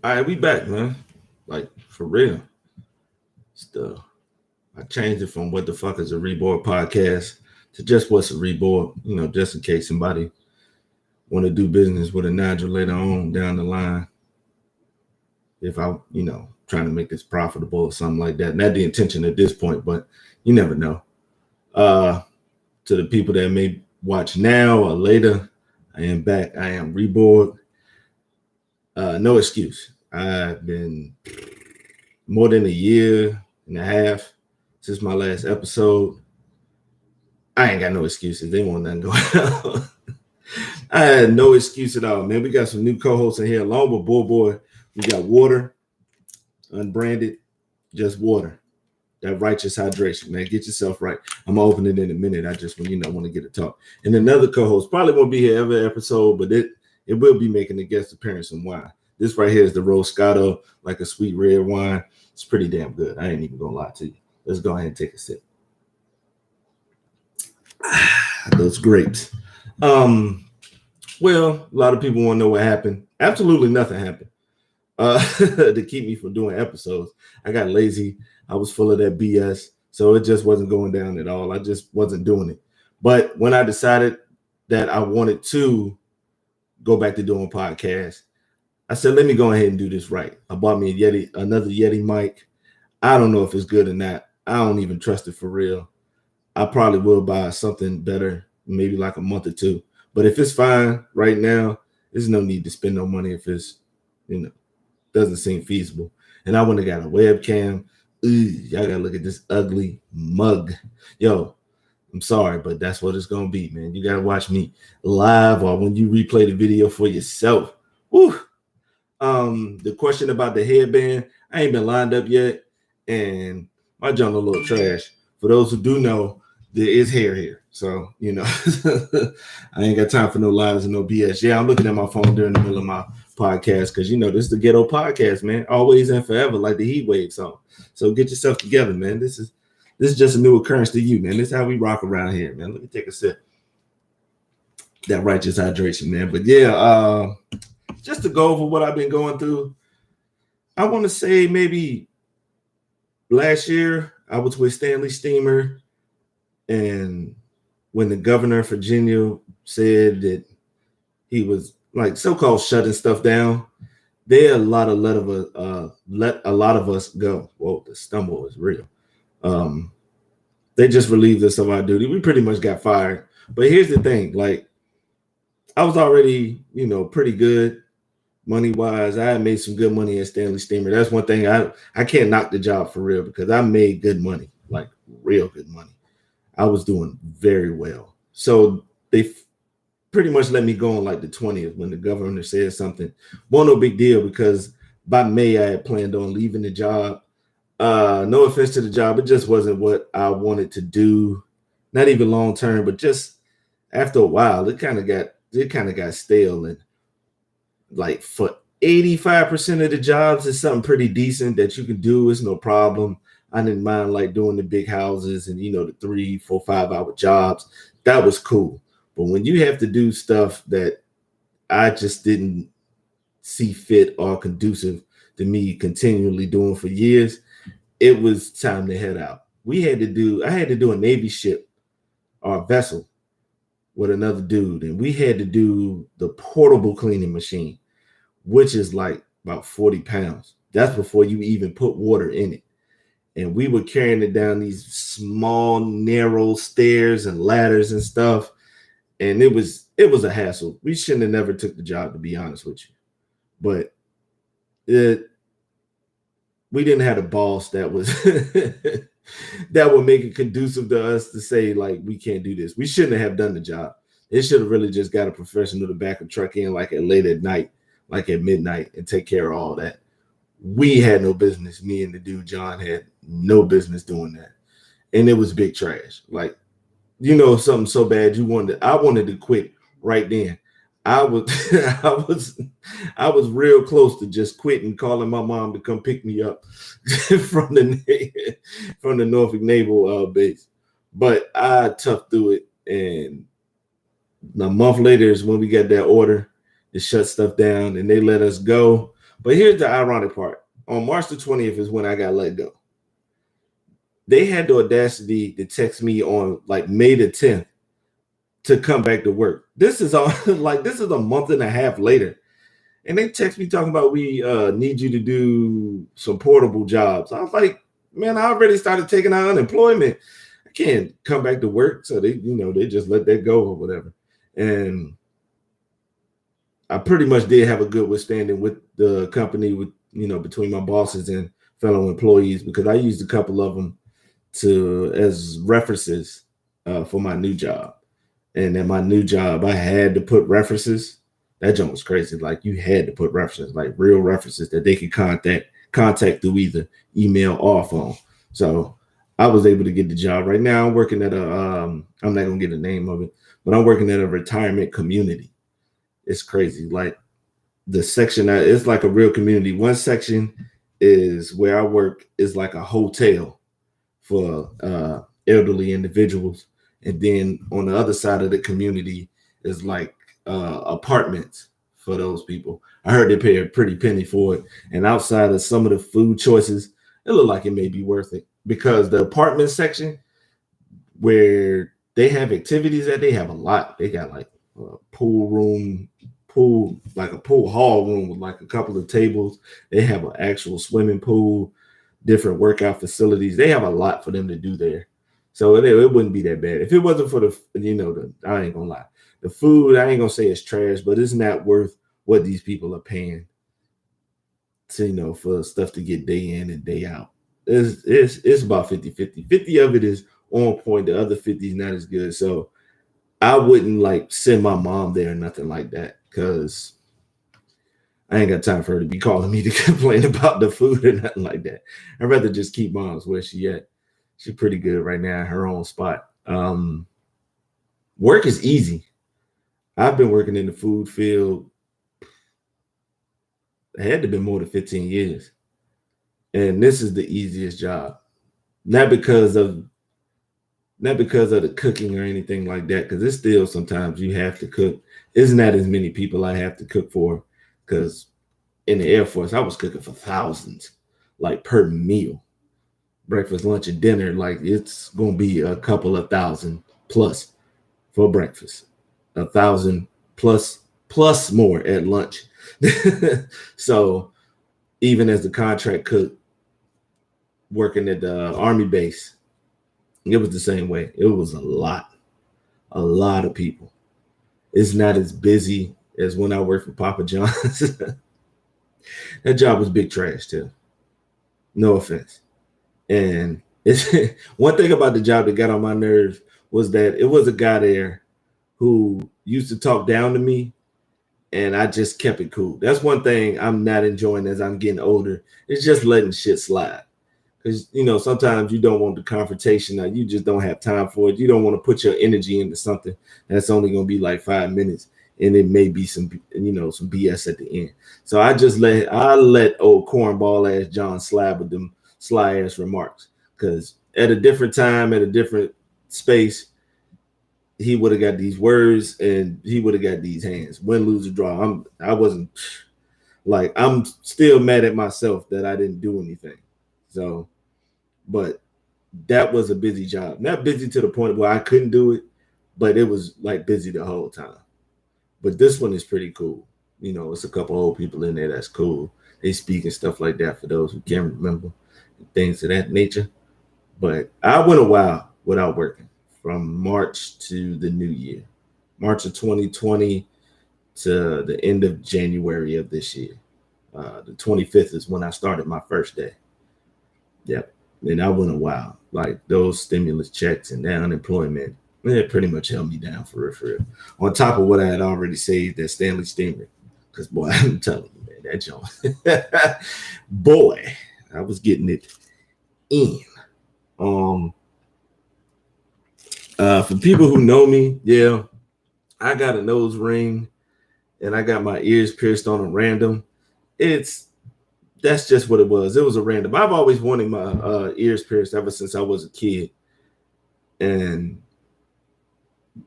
All right, we back, man. Like for real. Stuff. I changed it from what the fuck is a reboard podcast to just what's a reboard. Just in case somebody want to do business with a Nigel later on down the line. If I, trying to make this profitable or something like that. Not the intention at this point, but you never know. To the people that may watch now or later, I am back. I am reboard. No excuse. I've been more than a year and a half since my last episode. I ain't got no excuses. They want nothing going on. I had no excuse at all, man. We got some new co-hosts in here. Along with Boy, we got water, unbranded, just water. That righteous hydration, man. Get yourself right. I'm gonna open it in a minute. I just want to get a talk. And another co-host probably won't be here every episode, but it will be making a guest appearance and wine. This right here is the Roscato, like a sweet red wine. It's pretty damn good. I ain't even gonna lie to you. Let's go ahead and take a sip. Those grapes. Well, a lot of people want to know what happened. Absolutely nothing happened. To keep me from doing episodes. I got lazy. I was full of that BS. So it just wasn't going down at all. I just wasn't doing it. But when I decided that I wanted to go back to doing podcasts, I said, let me go ahead and do this right. I bought me another Yeti mic. I don't know if it's good or not. I don't even trust it for real. I probably will buy something better, maybe like a month or two. But if it's fine right now, there's no need to spend no money if it's, doesn't seem feasible. And I went and got a webcam. Y'all gotta look at this ugly mug. Yo, I'm sorry, but that's what it's gonna be, man. You gotta watch me live or when you replay the video for yourself. Woo. The question about the headband, I ain't been lined up yet, and my junk a little trash. For those who do know, there is hair here. So, I ain't got time for no lies and no BS. Yeah, I'm looking at my phone during the middle of my podcast because, this is the ghetto podcast, man. Always and forever, like the heat wave song. So get yourself together, man. This is just a new occurrence to you, man. This is how we rock around here, man. Let me take a sip. That righteous hydration, man. But yeah, just to go over what I've been going through, I want to say maybe last year I was with Stanley Steamer, and when the governor of Virginia said that he was like so-called shutting stuff down, let a lot of us go. Whoa, the stumble is real. They just relieved us of our duty. We pretty much got fired. But here's the thing, like I was already, pretty good money-wise. I had made some good money at Stanley Steamer. That's one thing I can't knock the job for real because I made good money, like real good money. I was doing very well. So they pretty much let me go on like the 20th when the governor said something. Well, no big deal because by May I had planned on leaving the job. No offense to the job. It just wasn't what I wanted to do. Not even long term, but just after a while, it kind of got stale. And like for 85% of the jobs, it's something pretty decent that you can do. It's no problem. I didn't mind like doing the big houses and, the 3, 4, 5 hour jobs. That was cool. But when you have to do stuff that I just didn't see fit or conducive to me continually doing for years, it was time to head out. I had to do a Navy ship or a vessel with another dude. And we had to do the portable cleaning machine, which is like about 40 pounds. That's before you even put water in it. And we were carrying it down these small, narrow stairs and ladders and stuff. And it was a hassle. We shouldn't have never took the job, to be honest with you. But we didn't have a boss that was that would make it conducive to us to say, like, we can't do this. We shouldn't have done the job. It should have really just got a professional to back a truck in like at late at night, like at midnight, and take care of all that. We had no business. Me and the dude John had no business doing that. And it was big trash. Like, something so bad I wanted to quit right then. I was I was real close to just quitting, calling my mom to come pick me up from the Norfolk Naval base. But I toughed through it, and a month later is when we got that order to shut stuff down, and they let us go. But here's the ironic part. On March the 20th is when I got let go. They had the audacity to text me on like May the 10th to come back to work. This is all like this is a month and a half later. And they text me talking about we need you to do some portable jobs. I was like, man, I already started taking out unemployment. I can't come back to work. So they, they just let that go or whatever. And I pretty much did have a good withstanding with the company, with between my bosses and fellow employees, because I used a couple of them as references for my new job. And at my new job, I had to put references. That jump was crazy. Like you had to put references, like real references that they could contact through either email or phone. So I was able to get the job. Right now, I'm working at I'm not gonna get the name of it, but I'm working at a retirement community. It's crazy. Like the section, it's like a real community. One section is where I work is like a hotel for elderly individuals. And then on the other side of the community is like apartments for those people. I heard they pay a pretty penny for it. And outside of some of the food choices, it looked like it may be worth it, because the apartment section where they have activities that they have a lot. They got like a pool room, like a pool hall room with like a couple of tables. They have an actual swimming pool, different workout facilities. They have a lot for them to do there. So it wouldn't be that bad. If it wasn't for I ain't gonna lie. The food, I ain't gonna say it's trash, but it's not worth what these people are paying to, for stuff to get day in and day out. It's about 50-50. 50 of it is on point. The other 50 is not as good. So I wouldn't like send my mom there or nothing like that, because I ain't got time for her to be calling me to complain about the food or nothing like that. I'd rather just keep mom's where she at. She's pretty good right now in her own spot. Work is easy. I've been working in the food field. I had to be more than 15 years. And this is the easiest job. Not because of the cooking or anything like that, because it's still sometimes you have to cook. It's not as many people I have to cook for, because in the Air Force, I was cooking for thousands, like per meal. Breakfast, lunch, and dinner, like it's gonna be a couple of thousand plus for breakfast, 1,000 plus more at lunch. So even as the contract cook working at the Army base, it was the same way. It was a lot of people. It's not as busy as when I worked for Papa John's. That job was big trash too. No offense. And it's one thing about the job that got on my nerves was that it was a guy there who used to talk down to me, and I just kept it cool. That's one thing I'm not enjoying as I'm getting older. It's just letting shit slide. Because, sometimes you don't want the confrontation. You just don't have time for it. You don't want to put your energy into something that's only going to be like 5 minutes. And it may be some BS at the end. So I let old cornball ass John slide with them sly ass remarks. Because at a different time, at a different space, he would have got these words and he would have got these hands. Win, lose, or draw. I'm still mad at myself that I didn't do anything. So, but that was a busy job. Not busy to the point where I couldn't do it, but it was like busy the whole time. But this one is pretty cool. It's a couple old people in there that's cool. They speak and stuff like that for those who can't remember, things of that nature. But I went a while without working, from March to the new year, March of 2020 to the end of January of this year. The 25th is when I started my first day. Yep. And I went a while. Like those stimulus checks and that unemployment, it pretty much held me down for real. On top of what I had already saved at Stanley Steamer. Because, boy, I'm telling you, man, that joint. Boy, I was getting it in. For people who know me, yeah, I got a nose ring and I got my ears pierced on a random. That's just what it was. It was a random. I've always wanted my ears pierced ever since I was a kid. And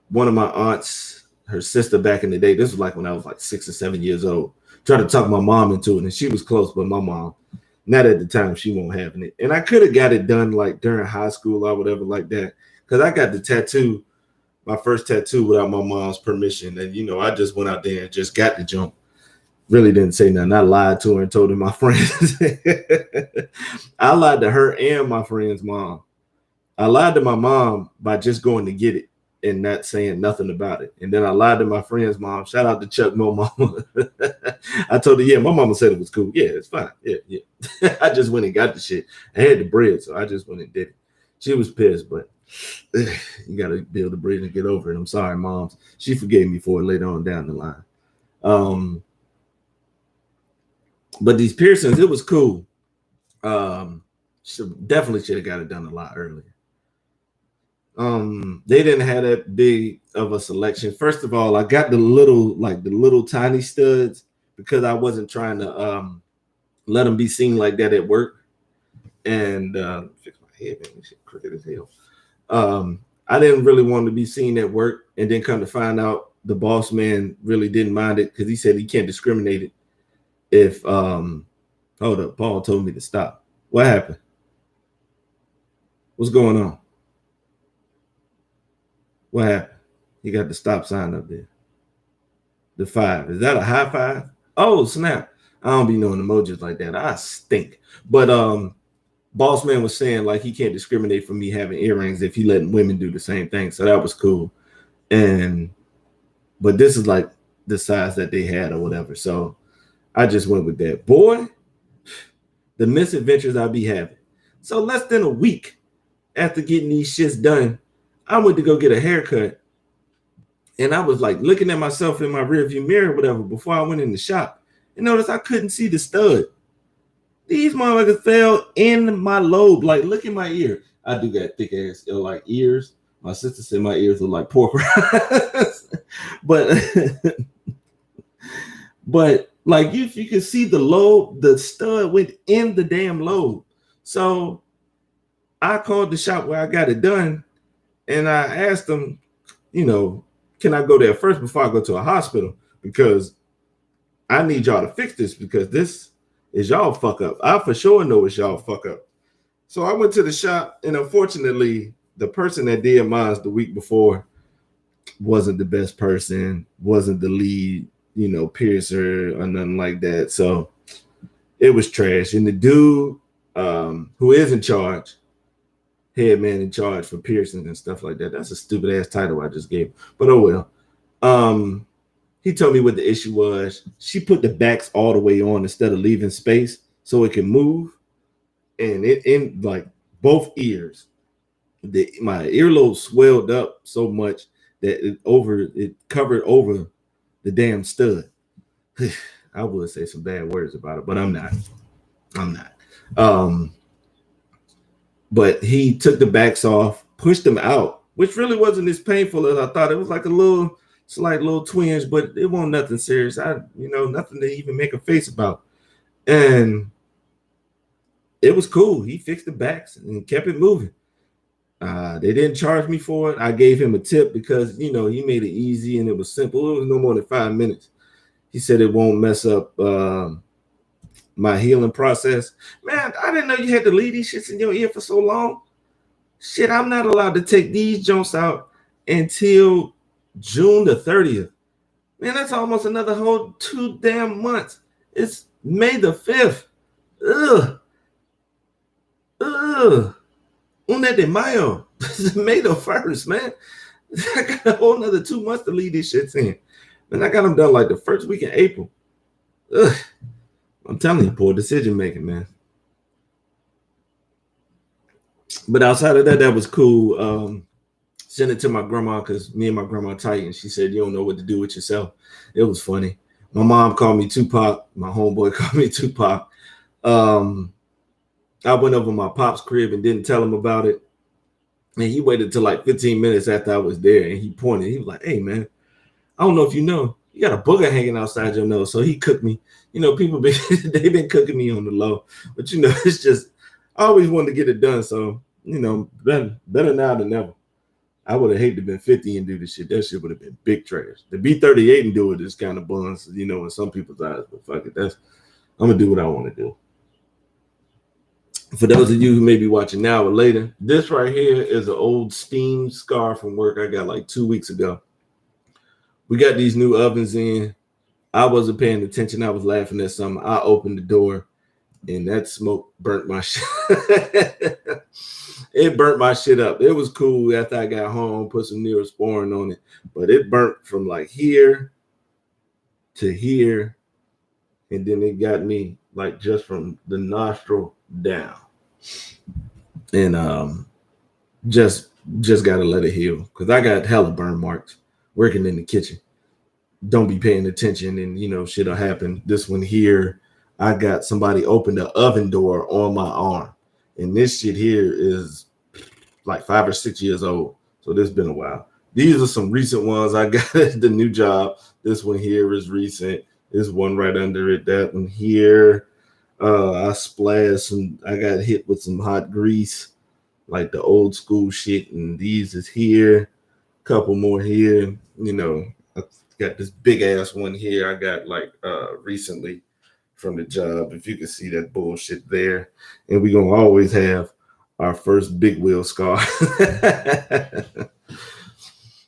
one of my aunts, her sister back in the day. This was like when I was like 6 or 7 years old. Tried to talk my mom into it, and she was close, but my mom, not at the time, she won't having it. And I could have got it done like during high school or whatever like that, because I got the tattoo, my first tattoo, without my mom's permission. And, you know, I just went out there and just got the jump. Really didn't say nothing. I lied to her and told her my friends. I lied to her and my friend's mom. I lied to my mom by just going to get it and not saying nothing about it. And then I lied to my friend's mom. Shout out to Chuck Mo Mama. I told her, yeah, my mama said it was cool. Yeah, it's fine. Yeah. I just went and got the shit. I had the bread, so I just went and did it. She was pissed, but you got to build the bridge and get over it. I'm sorry, moms. She forgave me for it later on down the line. But these piercings, it was cool. Definitely should have got it done a lot earlier. They didn't have that big of a selection. First of all, I got the little tiny studs because I wasn't trying to let them be seen like that at work. And fix my head, man. This shit crooked as hell. I didn't really want to be seen at work, and then come to find out the boss man really didn't mind it because he said he can't discriminate it. If hold up, Paul told me to stop. What happened? What's going on? What happened? He got the stop sign up there. The 5. Is that a high 5? Oh, snap. I don't be knowing emojis like that. I stink. But boss man was saying like he can't discriminate for me having earrings if he letting women do the same thing. So that was cool. But this is like the size that they had or whatever. So I just went with that. Boy, the misadventures I be having. So less than a week after getting these shits done, I went to go get a haircut. And I was like looking at myself in my rearview mirror or whatever before I went in the shop. And notice I couldn't see the stud. These motherfuckers fell in my lobe. Like, look at my ear. I do got thick ass like ears. My sister said my ears look like pork rinds. But like if you can see the lobe, the stud went in the damn lobe. So I called the shop where I got it done, and I asked them, you know, can I go there first before I go to a hospital? Because I need y'all to fix this, because this is y'all fuck up. I for sure know it's y'all fuck up. So I went to the shop, and unfortunately, the person that did mine the week before wasn't the best person, wasn't the lead, you know, piercer or nothing like that. So it was trash. And the dude who is in charge, head man in charge for piercings and stuff like that, that's a stupid ass title I just gave. But oh well. He told me what the issue was. She put the backs all the way on instead of leaving space so it can move. And it in like both ears, my earlobe swelled up so much that it covered over the damn stud. I would say some bad words about it, but I'm not. But he took the backs off, pushed them out, which really wasn't as painful as I thought. It was like a slight little twinge, but it wasn't nothing serious. Nothing to even make a face about. And it was cool. He fixed the backs and kept it moving. They didn't charge me for it. I gave him a tip because, you know, he made it easy and it was simple. It was no more than 5 minutes. He said it won't mess up my healing process. Man, I didn't know you had to leave these shits in your ear for so long. Shit, I'm not allowed to take these joints out until June the 30th. Man, that's almost another whole 2 damn months. It's May the 5th. Una de Mayo. May the 1st, man. I got a whole nother 2 months to leave these shits in. And I got them done like the first week in April. I'm telling you, poor decision making, man. But outside of that, that was cool. Sent it to my grandma because me and my grandma tight, and she said, you don't know what to do with yourself. It was funny. My mom called me Tupac. My homeboy called me Tupac. I went over my pop's crib and didn't tell him about it. And he waited till like 15 minutes after I was there, and he pointed. He was like, hey, man, I don't know if you know, you got a booger hanging outside your nose. So he cooked me. You know, they've been cooking me on the low. But, you know, it's just, I always wanted to get it done. So, you know, better now than never. I would have hated to been 50 and do this shit. That shit would have been big trash. To be 38 and do it is kind of buns, you know, in some people's eyes. But fuck it, I'm gonna do what I want to do. For those of you who may be watching now or later, this right here is an old steam scarf from work I got like 2 weeks ago. We got these new ovens in. I wasn't paying attention. I was laughing at something. I opened the door, and that smoke burnt my shit. It burnt my shit up. It was cool after I got home, put some Neosporin on it, but it burnt from like here to here, and then it got me like just from the nostril down. And just gotta let it heal, because I got hella burn marks working in the kitchen. Don't be paying attention, and you know shit'll happen. This one here, I got somebody open the oven door on my arm, and this shit here is like 5 or 6 years old, so this been a while. These are some recent ones I got at the new job. This one here is recent. This one right under it. That one here, I splashed some. I got hit with some hot grease, like the old school shit, and these is here. Couple more here. You know, I got this big ass one here I got like recently from the job. If you can see that bullshit there. And we're gonna always have our first big wheel scar.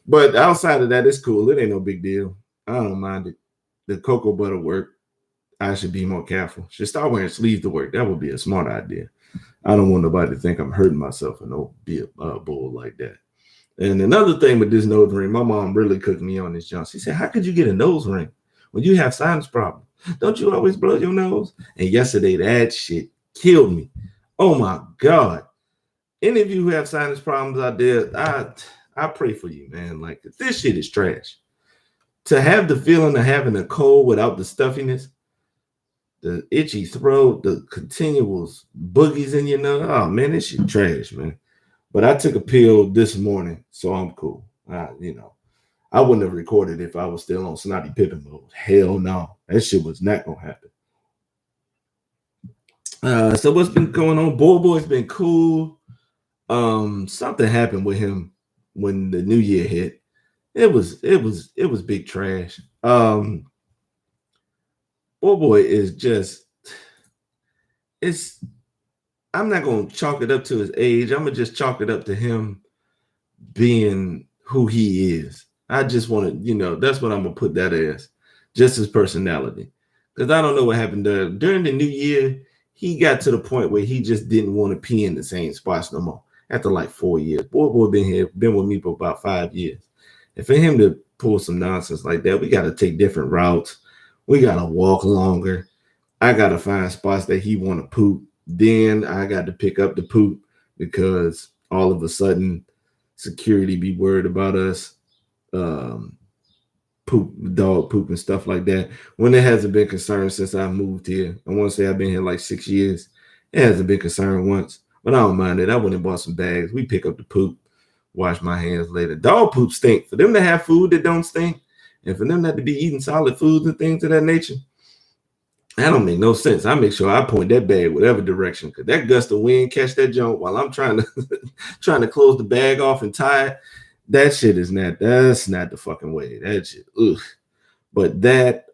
But outside of that, it's cool. It ain't no big deal. I don't mind it. The cocoa butter work. I should be more careful. Should start wearing sleeves to work. That would be a smart idea. I don't want nobody to think I'm hurting myself and no be a bull like that. And another thing with this nose ring, my mom really cooked me on this junk. She said, how could you get a nose ring when you have sinus problems? Don't you always blow your nose? And yesterday, that shit killed me. Oh my God. Any of you who have sinus problems out there, I pray for you, man. Like, this shit is trash. To have the feeling of having a cold without the stuffiness, the itchy throat, the continuous boogies in your nose. Oh man, this shit trash, man. But I took a pill this morning, so I'm cool. You know, I wouldn't have recorded if I was still on Snotty Pippin mode. Hell no, that shit was not gonna happen. So what's been going on? Boy's been cool. Something happened with him when the new year hit. It was big trash. Boy is just, I'm not gonna chalk it up to his age. I'm gonna just chalk it up to him being who he is. I just want to, you know, that's what I'm gonna put that as, just his personality. Because I don't know what happened during the new year. He got to the point where he just didn't want to pee in the same spots no more. After like 4 years, boy been with me for about 5 years. And for him to pull some nonsense like that, we got to take different routes. We got to walk longer. I got to find spots that he want to poop. Then I got to pick up the poop because all of a sudden security be worried about us. Poop, dog poop and stuff like that. When it hasn't been concerned since I moved here. I want to say I've been here like 6 years. It hasn't been concerned once, but I don't mind it. I went and bought some bags. We pick up the poop, wash my hands later. Dog poop stink. For them to have food that don't stink, and for them not to be eating solid foods and things of that nature, that don't make no sense. I make sure I point that bag whatever direction, because that gust of wind catch that junk while I'm trying to close the bag off and tie it. That shit is not, that's not the fucking way. That shit, ugh. But that,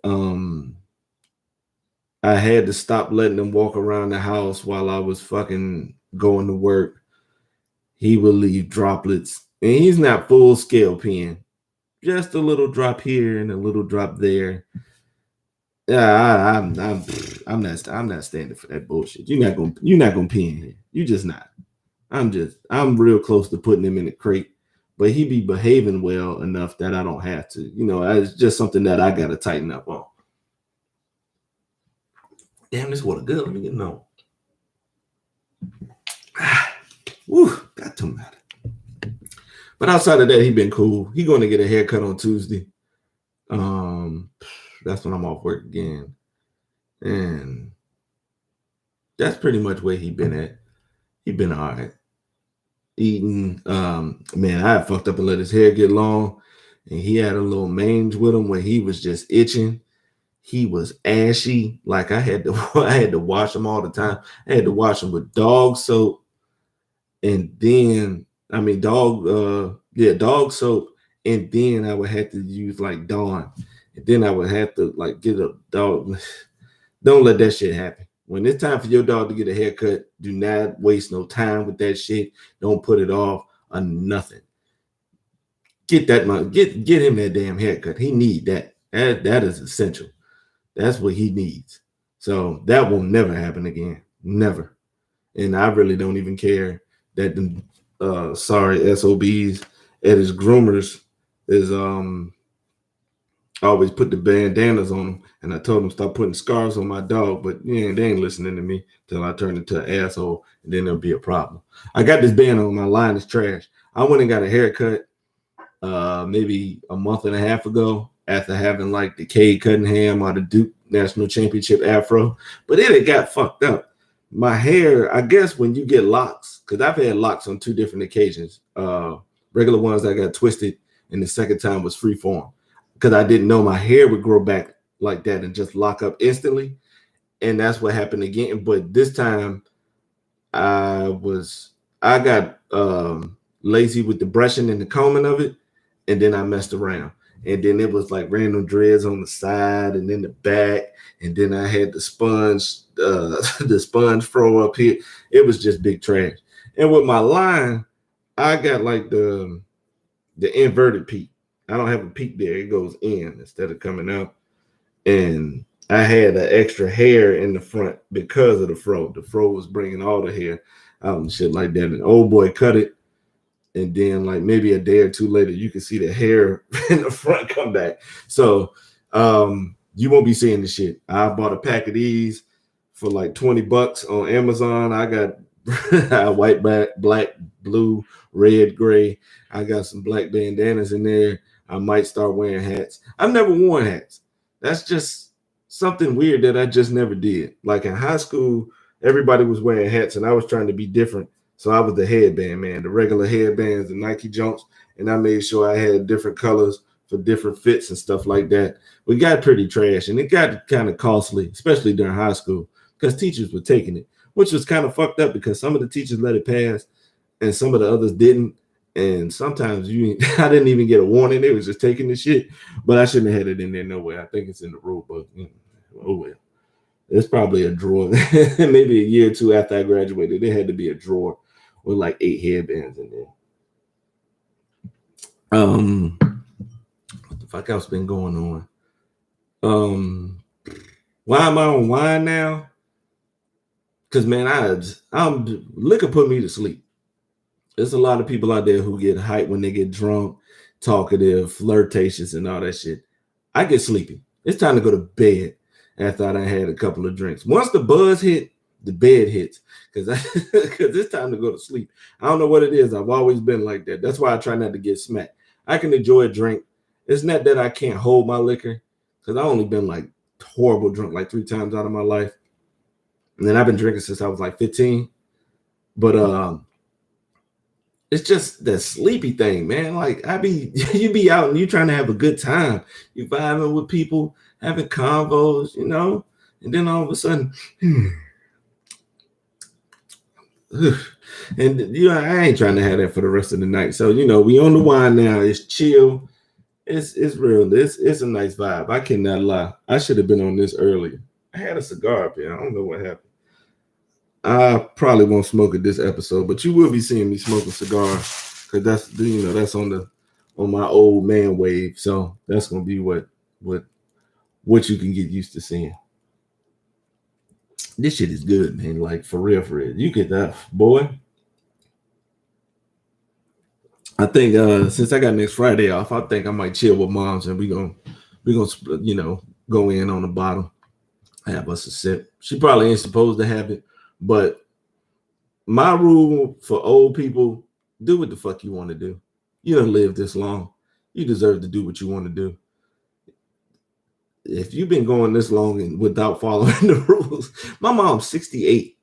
I had to stop letting him walk around the house while I was fucking going to work. He will leave droplets, and he's not full scale peeing. Just a little drop here and a little drop there. Yeah, I'm not standing for that bullshit. You're not gonna pee in here. You just not. I'm real close to putting him in the crate, but he be behaving well enough that I don't have to. You know, it's just something that I gotta tighten up on. Damn, this water good. Let me get no. Woo, got too mad. But outside of that, he been cool. He going to get a haircut on Tuesday. That's when I'm off work again. And that's pretty much where he been at. He been all right. Eating. Man, I fucked up and let his hair get long. And he had a little mange with him where he was just itching. He was ashy. Like I had to wash him all the time. I had to wash him with dog soap. And then, I mean, dog Yeah, dog soap, and then I would have to use like Dawn, and then I would have to like get a dog. Don't let that shit happen. When it's time for your dog to get a haircut, do not waste no time with that shit. Don't put it off on nothing. Get that money. Get him that damn haircut. He need that. That is essential. That's what he needs. So that will never happen again. Never. And I really don't even care that the sorry SOBs at his groomers is always put the bandanas on them. And I told him stop putting scarves on my dog, but yeah, they ain't listening to me till I turn into an asshole, and then there'll be a problem. I got this band on, my line is trash. I went and got a haircut maybe a month and a half ago after having like the Cade Cunningham or the Duke National Championship afro, but it got fucked up. My hair, I guess when you get locks, because I've had locks on 2 different occasions. Regular ones I got twisted, and the second time was free form because I didn't know my hair would grow back like that and just lock up instantly. And that's what happened again. But this time I got lazy with the brushing and the combing of it, and then I messed around. And then it was like random dreads on the side and then the back. And then I had the sponge fro up here. It was just big trash. And with my line, I got like the inverted peak. I don't have a peak there. It goes in instead of coming out. And I had an extra hair in the front because of the fro. The fro was bringing all the hair out and shit like that. And old boy cut it. And then like maybe a day or 2 later, you can see the hair in the front come back. So you won't be seeing the shit. I bought a pack of these for like $20 on Amazon. I got white, black, blue, red, gray. I got some black bandanas in there. I might start wearing hats. I've never worn hats. That's just something weird that I just never did. Like in high school, everybody was wearing hats and I was trying to be different. So I was the headband man, the regular headbands, the Nike jumps, and I made sure I had different colors for different fits and stuff like that. We got pretty trash, and it got kind of costly, especially during high school, because teachers were taking it, which was kind of fucked up because some of the teachers let it pass and some of the others didn't. And sometimes I didn't even get a warning. They was just taking the shit, but I shouldn't have had it in there no way. I think it's in the rule book. Oh well. It's probably a drawer. Maybe a year or 2 after I graduated, there had to be a drawer with like 8 headbands in there. What the fuck else been going on? Why am I on wine now? Because man, liquor put me to sleep. There's a lot of people out there who get hyped when they get drunk, talkative, flirtatious, and all that shit. I get sleepy. It's time to go to bed after I done had a couple of drinks. Once the buzz hit, the bed hits because it's time to go to sleep. I don't know what it is. I've always been like that. That's why I try not to get smacked. I can enjoy a drink. It's not that I can't hold my liquor because I've only been like horrible drunk like 3 times out of my life. And then I've been drinking since I was like 15. But it's just that sleepy thing, man. Like you be out and you trying to have a good time. You vibing with people, having convos, you know, and then all of a sudden, and you know, I ain't trying to have that for the rest of the night. So, you know, we on the wine now. It's chill. It's real. It's a nice vibe. I cannot lie. I should have been on this earlier. I had a cigar up here. I don't know what happened. I probably won't smoke it this episode, but you will be seeing me smoking cigars because that's, you know, that's on my old man wave. So that's gonna be what you can get used to seeing. This shit is good, man. Like for real, for real. You get that, boy. I think since I got next Friday off, I think I might chill with moms and we gonna you know, go in on the bottom, have us a sip. She probably ain't supposed to have it, but my rule for old people: do what the fuck you want to do. You don't live this long. You deserve to do what you want to do. If you've been going this long and without following the rules, my mom's 68.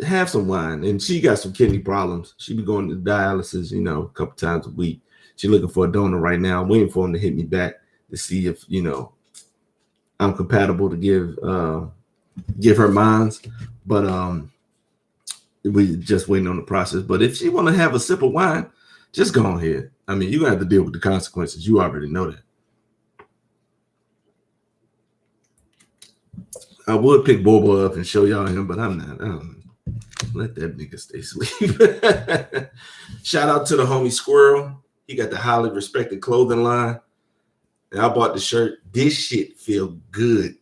Have some wine, and she got some kidney problems. She be going to dialysis, you know, a couple times a week. She's looking for a donor right now. I'm waiting for him to hit me back to see if, you know, I'm compatible to give her mines. But we just waiting on the process. But if she want to have a sip of wine, just go ahead. I mean, you're gonna have to deal with the consequences. You already know that. I would pick Bobo up and show y'all him, but I'm not. Let that nigga stay asleep. Shout out to the homie Squirrel. He got the highly respected clothing line. And I bought the shirt. This shit feel good.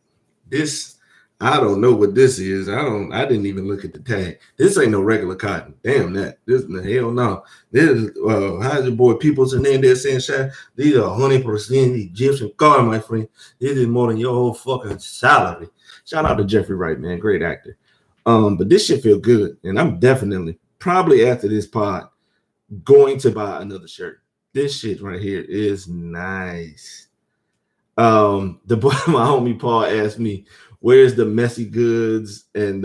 This, I don't know what this is. I didn't even look at the tag. This ain't no regular cotton. Damn that. This hell no. This is how's your boy Peoples and then they're saying shit. These are 100% Egyptian cotton, my friend. This is more than your whole fucking salary. Shout out to Jeffrey Wright, man. Great actor. But this shit feel good. And I'm definitely, probably after this pod, going to buy another shirt. This shit right here is nice. The boy, my homie Paul asked me, where's the Messy Goods and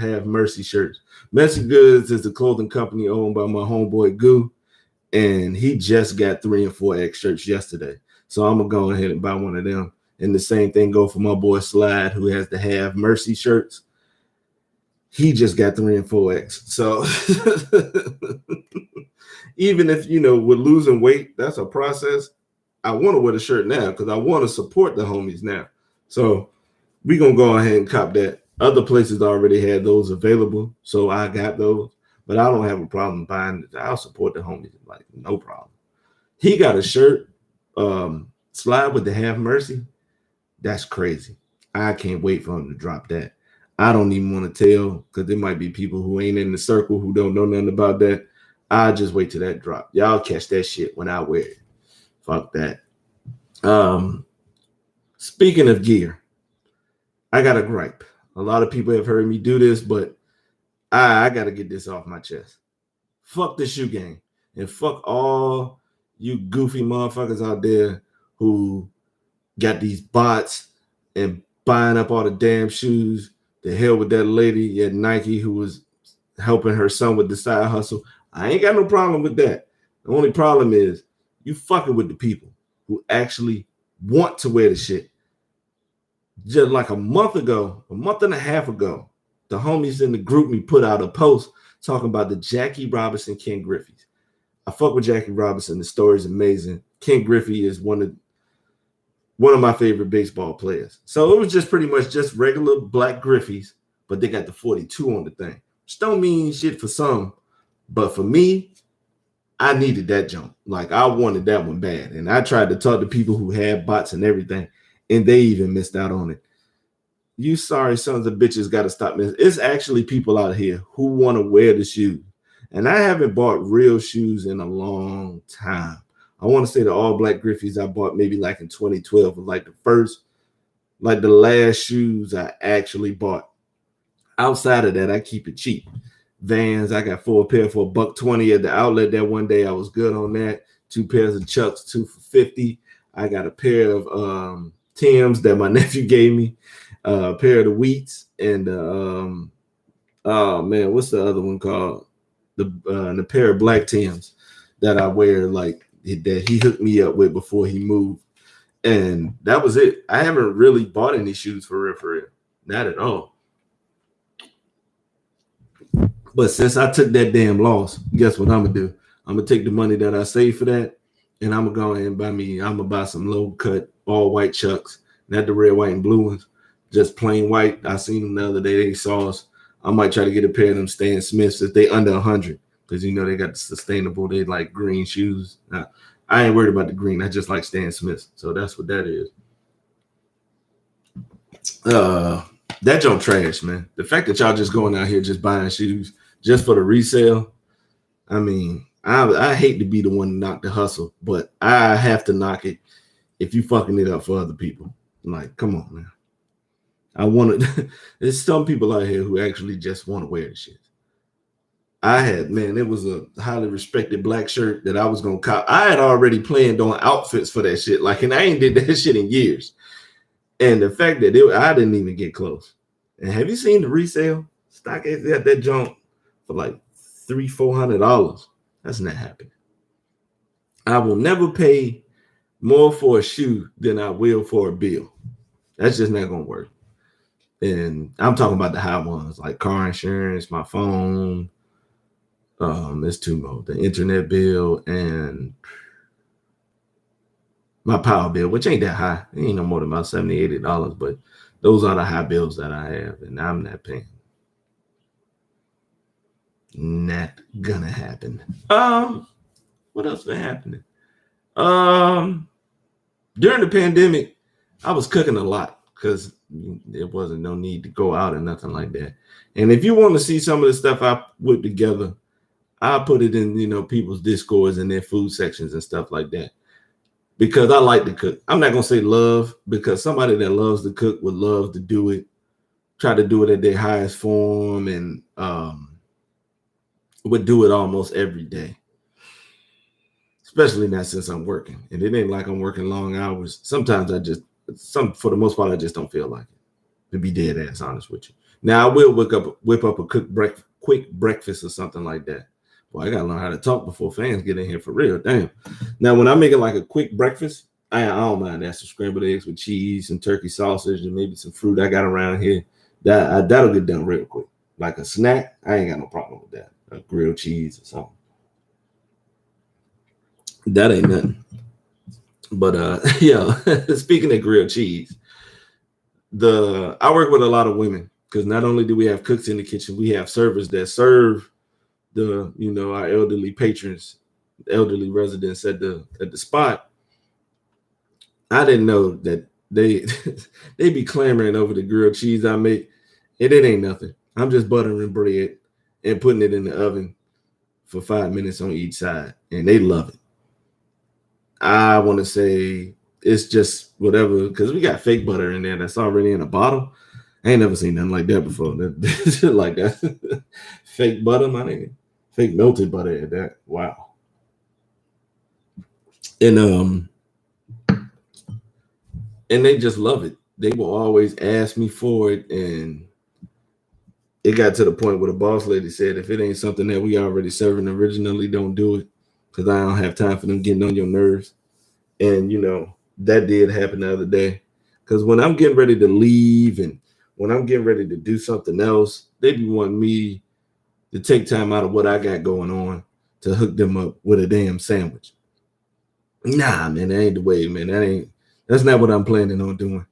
Have Mercy shirts? Messy Goods is a clothing company owned by my homeboy Goo, and he just got 3 and 4X shirts yesterday. So I'm gonna go ahead and buy one of them. And the same thing go for my boy Slide, who has the Have Mercy shirts. He just got 3 and 4X. So even if, you know, with losing weight, that's a process. I want to wear the shirt now because I want to support the homies now. So we're going to go ahead and cop that. Other places already had those available, so I got those. But I don't have a problem buying it. I'll support the homies, like, no problem. He got a shirt, Slide with the Have Mercy. That's crazy. I can't wait for him to drop that. I don't even want to tell because there might be people who ain't in the circle who don't know nothing about that. I'll just wait till that drop. Y'all catch that shit when I wear it. Fuck that. Speaking of gear, I got a gripe. A lot of people have heard me do this, but I got to get this off my chest. Fuck the shoe game. And fuck all you goofy motherfuckers out there who got these bots and buying up all the damn shoes. The hell with that lady at Nike who was helping her son with the side hustle. I ain't got no problem with that. The only problem is you fucking with the people who actually want to wear the shit. Just like a month and a half ago, the homies in the group me put out a post talking about the Jackie Robinson, Ken Griffey's. I fuck with Jackie Robinson. The story's amazing. Ken Griffey is one of my favorite baseball players. So it was just pretty much just regular black Griffeys, but they got the 42 on the thing. Which don't mean shit for some, but for me, I needed that jump. Like, I wanted that one bad. And I tried to talk to people who had bots and everything, and they even missed out on it. You sorry sons of bitches got to stop missing. It's actually people out here who want to wear the shoes. And I haven't bought real shoes in a long time. I want to say the all black Griffeys I bought maybe like in 2012 was like the last shoes I actually bought. Outside of that, I keep it cheap. Vans, I got 4 pair for $120 at the outlet that one day. I was good on that. 2 pairs of Chucks, 2 for $50. I got a pair of Timbs that my nephew gave me, a pair of the Wheats, and oh man, what's the other one called? The pair of black Timbs that I wear, like that he hooked me up with before he moved. And that was it. I haven't really bought any shoes for real. Not at all. But since I took that damn loss, guess what I'm gonna do? I'm gonna take the money that I saved for that, and I'm gonna go ahead and I'm gonna buy some low cut all white Chucks, not the red, white, and blue ones, just plain white. I seen them the other day. They sauce. I might try to get a pair of them Stan Smiths if they under 100, because you know they got the sustainable. They like green shoes. I ain't worried about the green. I just like Stan Smiths, so that's what that is. That junk trash, man. The fact that y'all just going out here just buying shoes just for the resale. I mean, I hate to be the one to knock the hustle, but I have to knock it if you fucking it up for other people. Like, come on, man. I want to. There's some people out here who actually just want to wear the shit. It was a highly respected black shirt that I was gonna cop. I had already planned on outfits for that shit, like, and I ain't did that shit in years. And the fact that I didn't even get close. And have you seen the resale? StockX got that junk for like $300-400. That's not happening. I will never pay more for a shoe than I will for a bill. That's just not gonna work. And I'm talking about the high ones, like car insurance, my phone, There's two more: the internet bill and my power bill, which ain't that high. It ain't no more than about $70-$80, but those are the high bills that I have, and I'm not paying. Not gonna happen. What else been happening? During the pandemic, I was cooking a lot because there wasn't no need to go out or nothing like that. And if you want to see some of the stuff I put together, I'll put it in, people's Discords and their food sections and stuff like that. Because I like to cook. I'm not gonna say love, because somebody that loves to cook would love to do it, try to do it at their highest form, and would do it almost every day. Especially not since I'm working. And it ain't like I'm working long hours. Sometimes for the most part, I just don't feel like it, to be dead ass honest with you. Now I will whip up a quick breakfast or something like that. Boy, I gotta learn how to talk before fans get in here for real. Damn. Now, when I make it like a quick breakfast, I don't mind that. Some scrambled eggs with cheese and turkey sausage and maybe some fruit I got around here. That'll get done real quick. Like a snack, I ain't got no problem with that. A grilled cheese or something. That ain't nothing. But yeah, speaking of grilled cheese, I work with a lot of women, because not only do we have cooks in the kitchen, we have servers that serve our elderly patrons, elderly residents at the spot. I didn't know that they be clamoring over the grilled cheese I make, and it ain't nothing. I'm just buttering bread and putting it in the oven for 5 minutes on each side, and they love it. I want to say it's just whatever, because we got fake butter in there that's already in a bottle. I ain't never seen nothing like that before. Like that. Fake butter, my nigga. Fake melted butter at that. Wow. And they just love it. They will always ask me for it, and it got to the point where the boss lady said, if it ain't something that we already serving originally, don't do it, because I don't have time for them getting on your nerves. And that did happen the other day, because when I'm getting ready to leave and when I'm getting ready to do something else, they be wanting me to take time out of what I got going on to hook them up with a damn sandwich. Nah, man, that ain't the way, man. That's not what I'm planning on doing.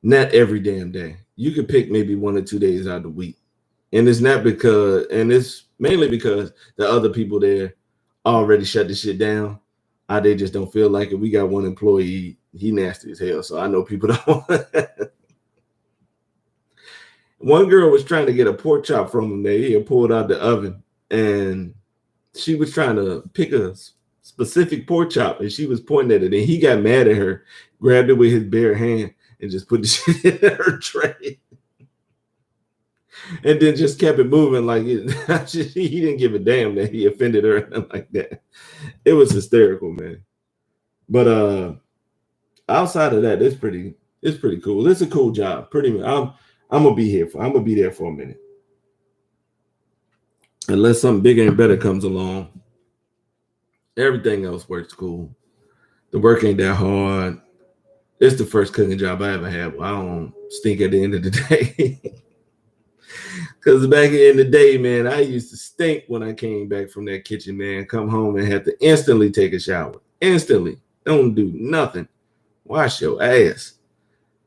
Not every damn day. You could pick maybe 1 or 2 days out of the week. And it's mainly because the other people there already shut the shit down. They just don't feel like it. We got one employee, he nasty as hell, so I know people don't. One girl was trying to get a pork chop from him there. He had pulled out the oven, and she was trying to pick a specific pork chop, and she was pointing at it, and he got mad at her, grabbed it with his bare hand, and just put the shit in her tray. And then just kept it moving like he didn't give a damn that he offended her and like that. It was hysterical, man. But outside of that, it's pretty cool. It's a cool job. I'm gonna be there for a minute. Unless something bigger and better comes along. Everything else works cool. The work ain't that hard. It's the first cooking job I ever had. I don't stink at the end of the day. Because back in the day, man, I used to stink when I came back from that kitchen, man. Come home and had to instantly take a shower. Instantly. Don't do nothing. Wash your ass.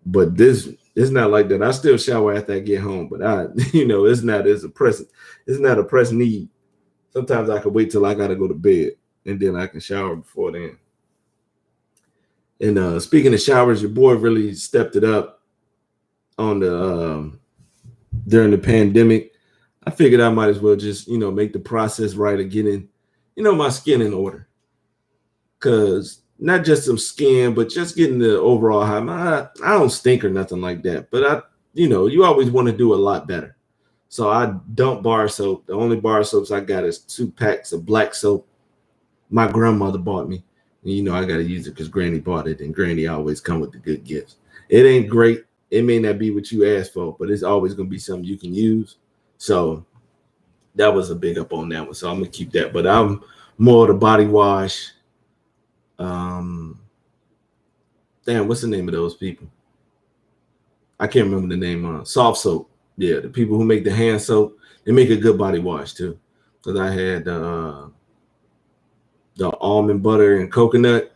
But this it's not like that. I still shower after I get home, but it's not a press need. Sometimes I can wait till I gotta go to bed, and then I can shower before then. And speaking of showers, your boy really stepped it up on the during the pandemic. I figured I might as well just make the process right of getting my skin in order, because not just some skin, but just getting the overall high. I don't stink or nothing like that, but you always want to do a lot better. So I dump bar soap. The only bar soaps I got is 2 packs of black soap. My grandmother bought me. And, I got to use it because Granny bought it, and Granny always come with the good gifts. It ain't great. It may not be what you asked for, but it's always going to be something you can use. So that was a big up on that one. So I'm going to keep that. But I'm more of the body wash. Damn, what's the name of those people? I can't remember the name. Soft soap. Yeah, the people who make the hand soap, they make a good body wash too. because I had the almond butter and coconut.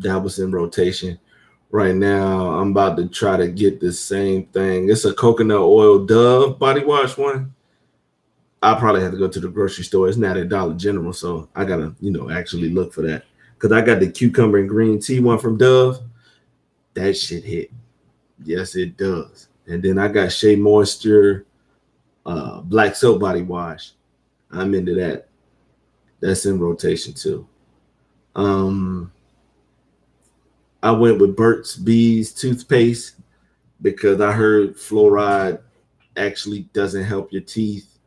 That was in rotation. Right now, I'm about to try to get the same thing. It's a coconut oil Dove body wash one. I probably have to go to the grocery store. It's not at Dollar General, so I gotta, actually look for that. Because I got the cucumber and green tea one from Dove. That shit hit. Yes, it does. And then I got Shea Moisture black soap body wash. I'm into that. That's in rotation too. I went with Burt's Bees toothpaste because I heard fluoride actually doesn't help your teeth,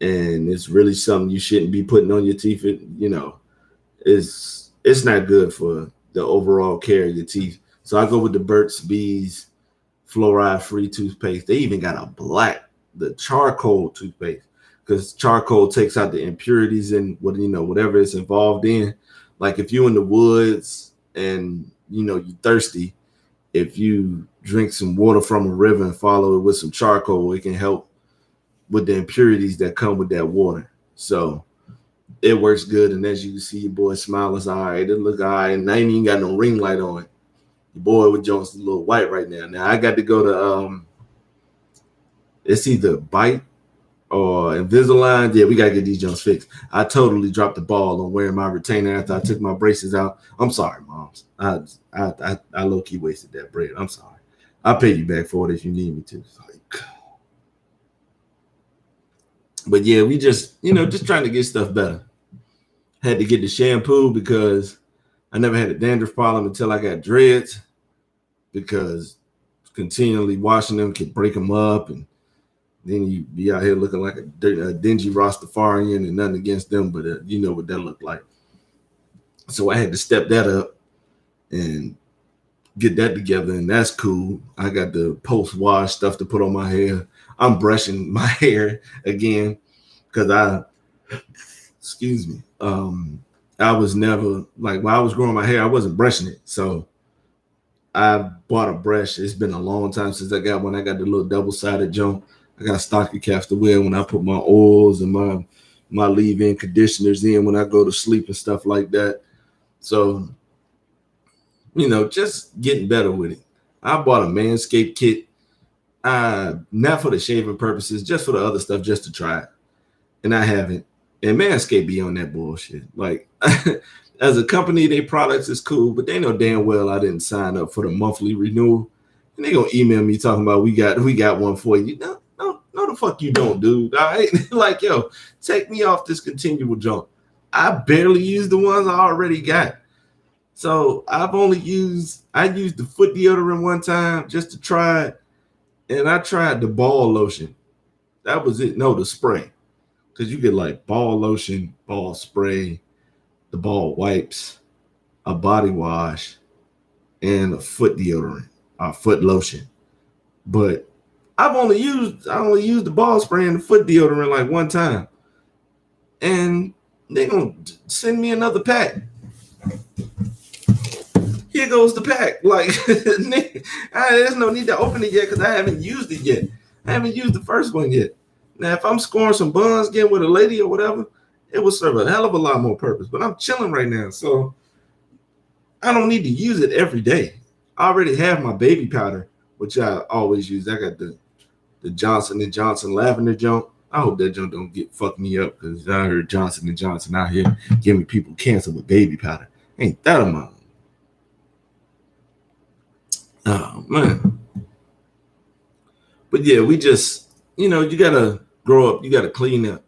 and it's really something you shouldn't be putting on your teeth. It's not good for the overall care of your teeth. So I go with the Burt's Bees fluoride-free toothpaste. They even got the charcoal toothpaste, because charcoal takes out the impurities and whatever it's involved in. Like if you're in the woods and you're thirsty, if you drink some water from a river and follow it with some charcoal, it can help with the impurities that come with that water. So it works good. And as you can see, your boy smile is all right. It look all right. And I ain't even got no ring light on it. Your boy with Jones is a little white right now. Now I got to go to it's either Bite or Invisalign. Yeah, we gotta get these Jones fixed. I totally dropped the ball on wearing my retainer after I took my braces out. I'm sorry, moms. I low-key wasted that bread. I'm sorry. I'll pay you back for it if you need me to. But yeah, we just trying to get stuff better. Had to get the shampoo because I never had a dandruff problem until I got dreads, because continually washing them can break them up, and then you be out here looking like a dingy Rastafarian, and nothing against them, but you know what that looked like. So I had to step that up and get that together, and that's cool. I got the post-wash stuff to put on my hair. I'm brushing my hair again because I was never, like, when I was growing my hair, I wasn't brushing it. So I bought a brush. It's been a long time since I got one. I got the little double-sided jump. I got stocking caps to wear when I put my oils and my leave-in conditioners in when I go to sleep and stuff like that. So, just getting better with it. I bought a Manscaped kit, not for the shaving purposes, just for the other stuff, just to try it. And I haven't. And Manscaped be on that bullshit. Like, as a company, their products is cool, but they know damn well I didn't sign up for the monthly renewal. And they gonna email me talking about we got one for you. No, the fuck you don't, dude. All right? Like, yo, take me off this continual junk. I barely use the ones I already got. So I used the foot deodorant one time just to try it. And I tried the ball lotion. That was it. No, the spray. Because you get like ball lotion, ball spray, the ball wipes, a body wash, and a foot deodorant, foot lotion. But I only used the ball spray and the foot deodorant like one time. And they're gonna send me another pack. Here goes the pack. Like, there's no need to open it yet because I haven't used it yet. I haven't used the first one yet. Now, if I'm scoring some buns, getting with a lady or whatever, it will serve a hell of a lot more purpose. But I'm chilling right now, so I don't need to use it every day. I already have my baby powder, which I always use. I got the Johnson & Johnson lavender junk. I hope that junk don't fuck me up, because I heard Johnson & Johnson out here giving people cancer with baby powder. Ain't that a mom? Oh, man. But yeah, we just, you got to grow up. You got to clean up.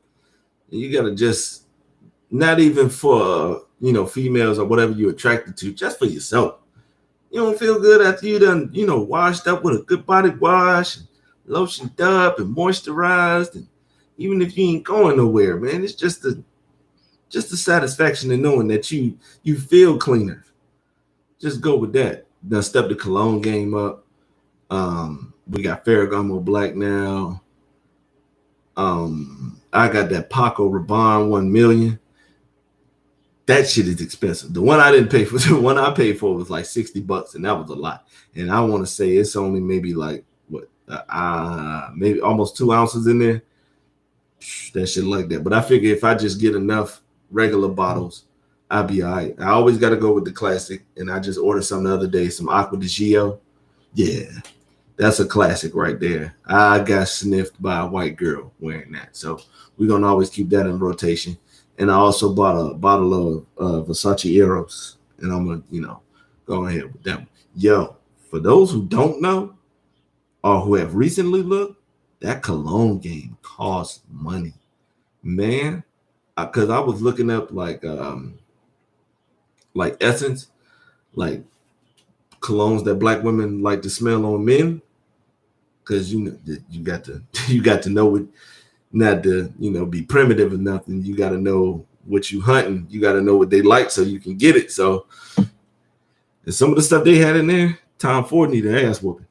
You got to just, not even for, females or whatever you're attracted to, just for yourself. You don't feel good after you done, washed up with a good body wash, and lotioned up and moisturized. And even if you ain't going nowhere, man, it's just the satisfaction in knowing that you feel cleaner. Just go with that. Now step the cologne game up. We got Ferragamo Black now. I got that Paco Rabanne 1 million. That shit is expensive. The one I didn't pay for, the one I paid for was like $60, and that was a lot. And I want to say it's only maybe like maybe almost 2 ounces in there. that shit like that. But I figure if I just get enough regular bottles, I'll be all right. I always got to go with the classic, and I just ordered some the other day, some Aqua di Gio. Yeah, that's a classic right there. I got sniffed by a white girl wearing that, so we're gonna always keep that in rotation. And I also bought a bottle of Versace Eros, and I'm gonna, go ahead with that one. Yo, for those who don't know or who have recently looked, that cologne game costs money, man. Because I was looking up like Essence, like colognes that black women like to smell on men. Because you got to know it, not to be primitive enough, and you got to know what you hunting. You got to know what they like so you can get it. So, and some of the stuff they had in there, Tom Ford need an ass whooping.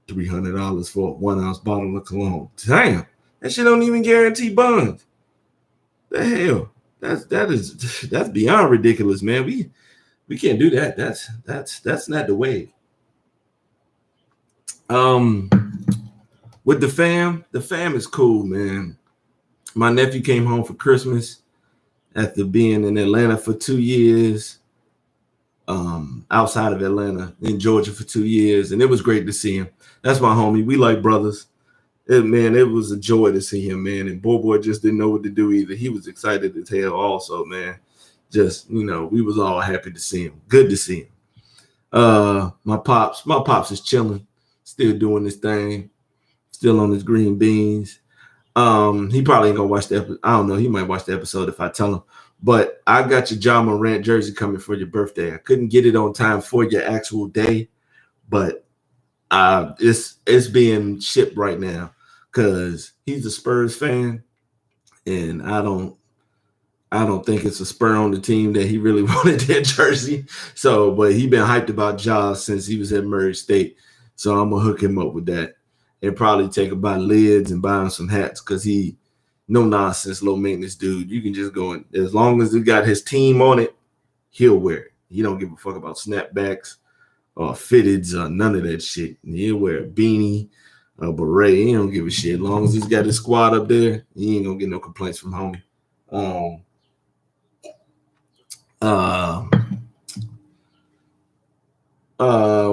$300 for a 1 ounce bottle of cologne. Damn, that shit don't even guarantee bonds. The hell, that's beyond ridiculous, man. We can't do that. That's not the way. With the fam is cool, man. My nephew came home for Christmas after being in Atlanta for 2 years, outside of Atlanta, in Georgia for 2 years, and it was great to see him. That's my homie. We like brothers. It was a joy to see him, man. And Boy just didn't know what to do either. He was excited as hell also, man. Just, we was all happy to see him. Good to see him. My pops is chilling, still doing this thing, still on his green beans. He probably ain't gonna watch the episode. I don't know. He might watch the episode if I tell him. But I got your Ja Morant jersey coming for your birthday. I couldn't get it on time for your actual day, but it's being shipped right now because he's a Spurs fan, and I don't think it's a spur on the team that he really wanted that jersey. So, but he been hyped about Ja since he was at Murray State. So I'm gonna hook him up with that and probably take him by lids and buy him some hats because he no nonsense, low maintenance dude. You can just go in as long as he got his team on it, he'll wear it. He don't give a fuck about snapbacks or fitteds or none of that shit. And he'll wear a beanie, a beret. He don't give a shit. As long as he's got his squad up there, he ain't gonna get no complaints from homie.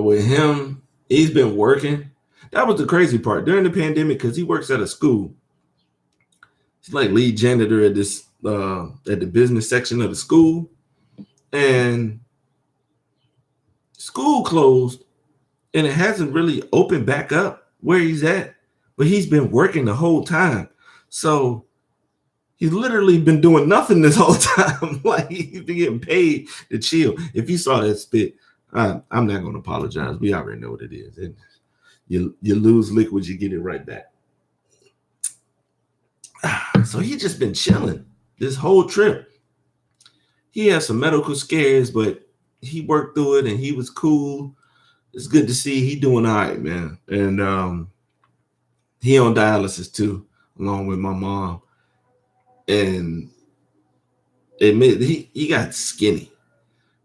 With him, he's been working. That was the crazy part during the pandemic because he works at a school. He's like lead janitor at this at the business section of the school, and school closed, and it hasn't really opened back up where he's at. But he's been working the whole time, so he's literally been doing nothing this whole time. Like he's been getting paid to chill. If you saw that spit, I'm not going to apologize. We already know what it is. And you lose liquid, you get it right back. So he just been chilling this whole trip. He had some medical scares, but he worked through it and he was cool. It's good to see he doing all right, man. And he on dialysis too, along with my mom. And admit he got skinny.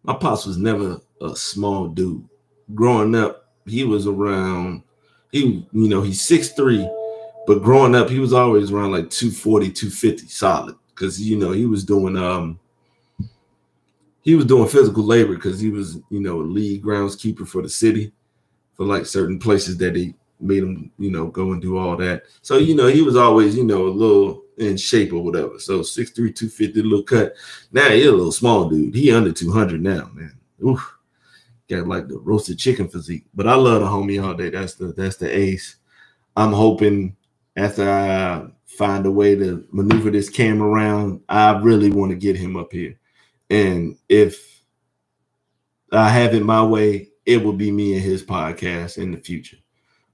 My pops was never a small dude. Growing up, he was around, he's 6'3", but growing up, he was always around like 240, 250 solid. Because he was doing physical labor because he was, lead groundskeeper for the city for like certain places that they made him, go and do all that. So, he was always, a little in shape or whatever. So 6'3", 250, little cut. Now he's a little small dude. He under 200 now, man. Oof. Got like the roasted chicken physique. But I love the homie all day. That's the ace. I'm hoping after I find a way to maneuver this camera around, I really want to get him up here. And if I have it my way, it will be me and his podcast in the future.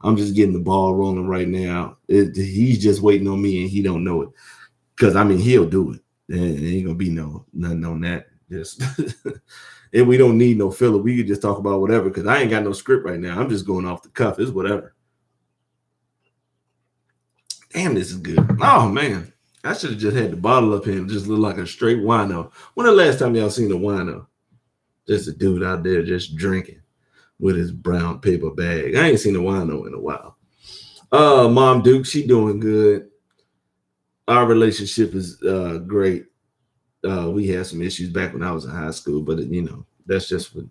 I'm just getting the ball rolling right now. He's just waiting on me and he don't know it. Because, he'll do it. There ain't going to be nothing on that. Just and we don't need no filler. We could just talk about whatever because I ain't got no script right now. I'm just going off the cuff. It's whatever. Damn, this is good. Oh, man. I should have just had the bottle up here and just look like a straight wino. When the last time y'all seen a wino? Just a dude out there just drinking with his brown paper bag. I ain't seen a wino in a while. Mom Duke, she doing good. our relationship is great. We had some issues back when I was in high school, but that's just what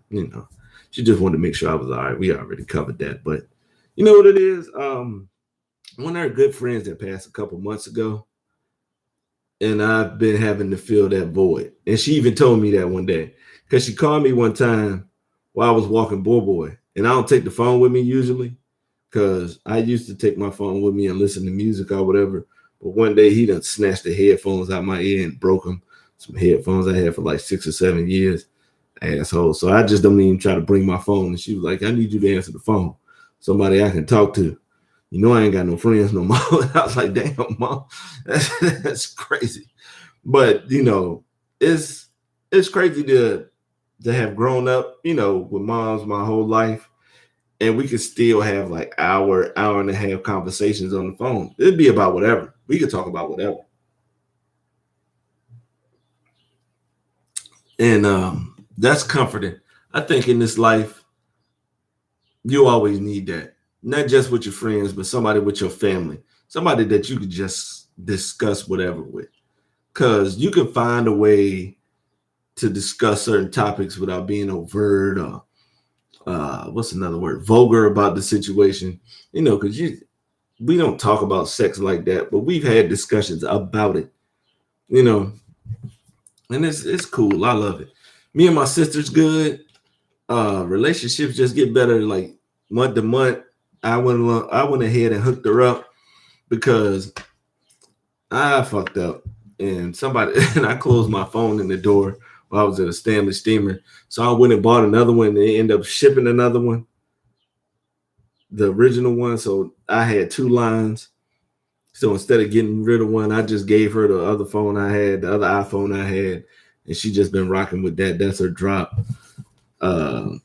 she just wanted to make sure I was all right. We already covered that, but you know what it is. One of our good friends that passed a couple months ago, and I've been having to fill that void. And she even told me that one day because she called me one time while I was walking Boy, and I don't take the phone with me usually because I used to take my phone with me and listen to music or whatever. But one day he done snatched the headphones out my ear and broke them. Some headphones I had for like 6 or 7 years. Asshole. So I just don't even try to bring my phone. And she was like, I need you to answer the phone. Somebody I can talk to. You know, I ain't got no friends no more. I was like, damn, mom, that's crazy. But it's crazy to have grown up, with moms my whole life. And we could still have like hour and a half conversations on the phone. It'd be about whatever. We could talk about whatever. And that's comforting. I think in this life, you always need that. Not just with your friends, but somebody with your family. Somebody that you could just discuss whatever with. Because you can find a way to discuss certain topics without being overt or what's another word? Vulgar about the situation. Because we don't talk about sex like that, but we've had discussions about it. And it's cool. I love it. Me and my sister's good. Relationships just get better like month to month. I went ahead and hooked her up because I fucked up and I closed my phone in the door while I was at a Stanley steamer. So I went and bought another one and they ended up shipping another one, the original one. So I had 2 lines. So instead of getting rid of one, I just gave her the other phone I had, the other iPhone I had, and she just been rocking with that. That's her drop.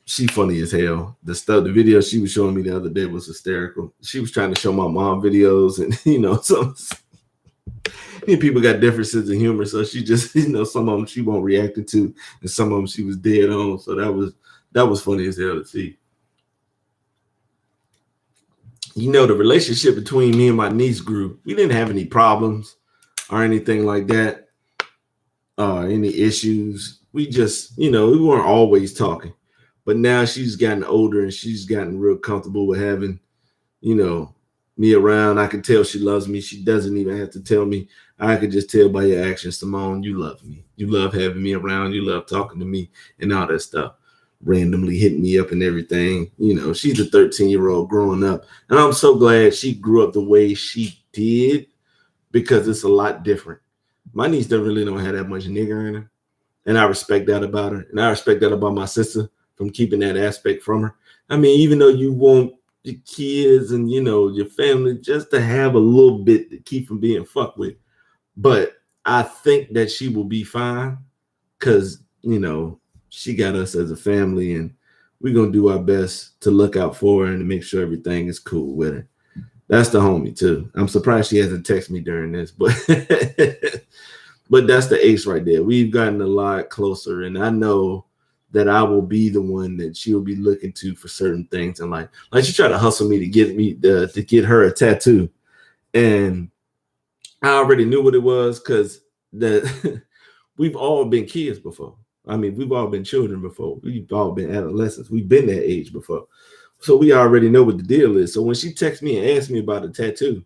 She funny as hell. The video she was showing me the other day was hysterical. She was trying to show my mom videos, and some people got different sense of humor. So she just, some of them she won't react to, and some of them she was dead on. So that was funny as hell to see. The relationship between me and my niece grew. We didn't have any problems or anything like that, any issues. We just, we weren't always talking. But now she's gotten older and she's gotten real comfortable with having, me around. I can tell she loves me. She doesn't even have to tell me. I could just tell by your actions, Simone, you love me. You love having me around. You love talking to me and all that stuff. Randomly hitting me up and everything. She's a 13-year-old growing up. And I'm so glad she grew up the way she did because it's a lot different. My niece don't have that much nigger in her. And I respect that about her. And I respect that about my sister from keeping that aspect from her. I mean, even though you want your kids and, your family just to have a little bit to keep from being fucked with. But I think that she will be fine because, she got us as a family, and we're going to do our best to look out for her and to make sure everything is cool with her. That's the homie, too. I'm surprised she hasn't texted me during this, but but that's the ace right there. We've gotten a lot closer, and I know that I will be the one that she'll be looking to for certain things in life. Like she tried to hustle me to get her a tattoo, and I already knew what it was because we've all been kids before. I mean, we've all been children before. We've all been adolescents. We've been that age before. So we already know what the deal is. So when she texted me and asked me about a tattoo,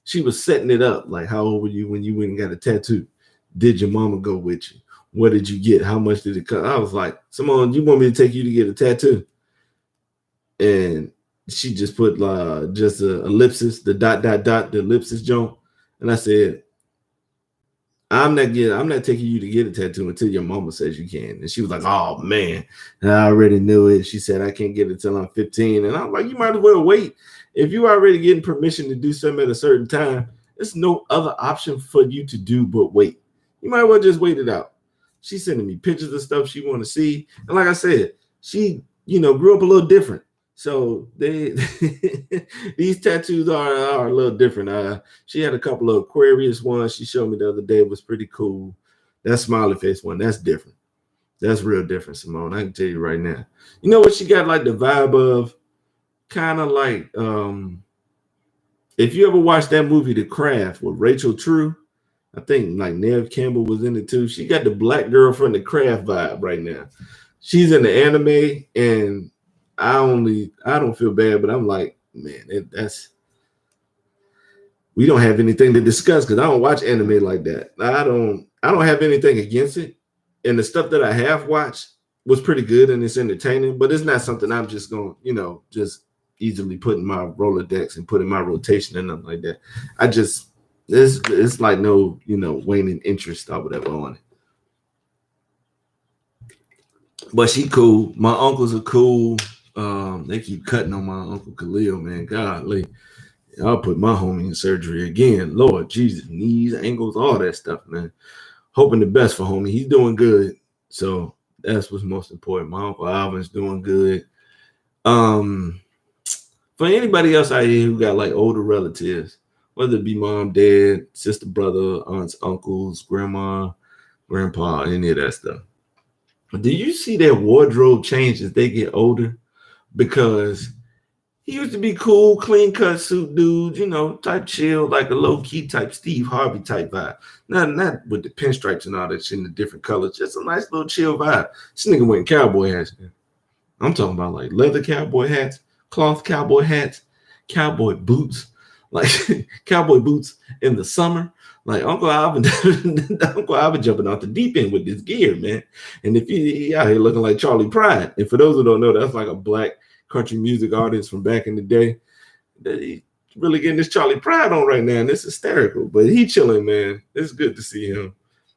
she was setting it up. Like, how old were you when you went and got a tattoo? Did your mama go with you? What did you get? How much did it cost? I was like, Simone, you want me to take you to get a tattoo? And she just put just a ellipsis, the ... the ellipsis joint. And I said, I'm not taking you to get a tattoo until your mama says you can. And she was like, oh man, and I already knew it. She said, I can't get it till I'm 15. And I'm like, you might as well wait. If you already getting permission to do something at a certain time, there's no other option for you to do but wait. You might as well just wait it out. She's sending me pictures of stuff she want to see. And like I said, she, grew up a little different. So these tattoos are a little different. She had a couple of Aquarius ones she showed me the other day. It was pretty cool. That smiley face one, that's different. That's real different, Simone. I can tell you right now. You know what she got like the vibe of? Kind of like if you ever watched that movie The Craft with Rachel True, I think like Nev Campbell was in it too. She got the black girl from the Craft vibe right now. She's in the anime, and I don't feel bad, but I'm like, man, we don't have anything to discuss because I don't watch anime like that. I don't have anything against it. And the stuff that I have watched was pretty good and it's entertaining, but it's not something I'm just going, just easily put in my Rolodex and put in my rotation and nothing like that. It's like no, waning interest or whatever on it. But she cool. My uncles are cool. They keep cutting on my Uncle Khalil, man. Golly. I'll put my homie in surgery again. Lord Jesus, knees, ankles, all that stuff, man. Hoping the best for homie. He's doing good. So that's what's most important. My Uncle Alvin's doing good. For anybody else out here who got like older relatives, whether it be mom, dad, sister, brother, aunts, uncles, grandma, grandpa, any of that stuff. Do you see their wardrobe change as they get older? Because he used to be cool, clean cut suit dude, type chill, like a low key type Steve Harvey type vibe. Not with the pinstripes and all that shit in the different colors. Just a nice little chill vibe. This nigga wearing cowboy hats. I'm talking about like leather cowboy hats, cloth cowboy hats, cowboy boots, like cowboy boots in the summer. Like Uncle Alvin jumping off the deep end with this gear, man. And if he out here looking like Charlie Pride, and for those who don't know, that's like a black country music artist from back in the day. That he really getting this Charlie Pride on right now, and it's hysterical. But he chilling, man. It's good to see him.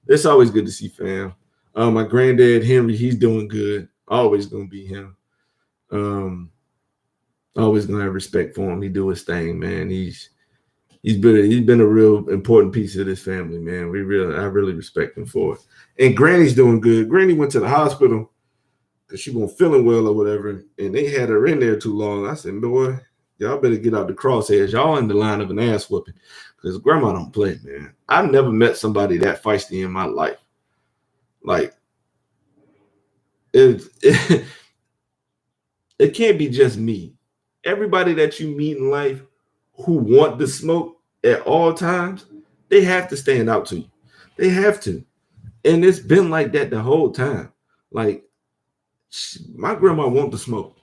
It's always good to see fam. My granddad Henry, he's doing good. Always gonna be him. Always gonna have respect for him. He do his thing, man. He's been a real important piece of this family, man. I really respect him for it. And Granny's doing good. Granny went to the hospital because she wasn't feeling well or whatever, and they had her in there too long. I said, boy, y'all better get out the crosshairs. Y'all in the line of an ass whooping because grandma don't play, man. I've never met somebody that feisty in my life. Like, it can't be just me. Everybody that you meet in life who want the smoke at all times, they have to stand out to you. They have to. And it's been like that the whole time. Like, my grandma want the smoke.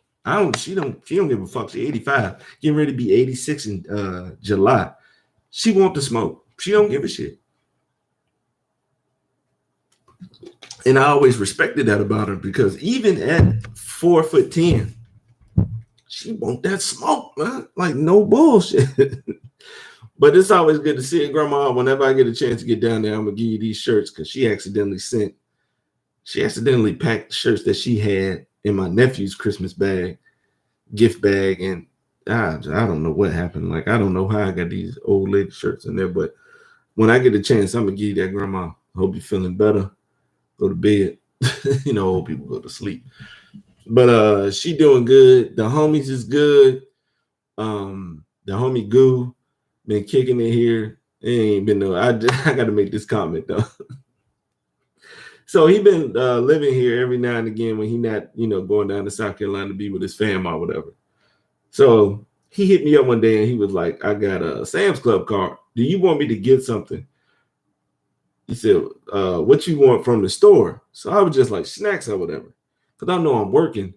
She don't give a fuck. She's 85, getting ready to be 86 in July. She want the smoke. She don't give a shit. And I always respected that about her because even at 4'10", she want that smoke, man. Like no bullshit. But it's always good to see it, Grandma. Whenever I get a chance to get down there, I'm gonna give you these shirts because she accidentally packed shirts that she had in my nephew's Christmas gift bag, and I don't know what happened. Like I don't know how I got these old lady shirts in there, but when I get a chance, I'm gonna give you that, Grandma. Hope you're feeling better. Go to bed. Old people go to sleep. But she doing good. The homies is good. The homie Goo been kicking it here. It ain't been no. I got to make this comment though. So he been living here every now and again when he not going down to South Carolina to be with his fam or whatever. So he hit me up one day and he was like, "I got a Sam's Club card. Do you want me to get something?" He said, "What you want from the store?" So I was just like, snacks or whatever. Because I know I'm working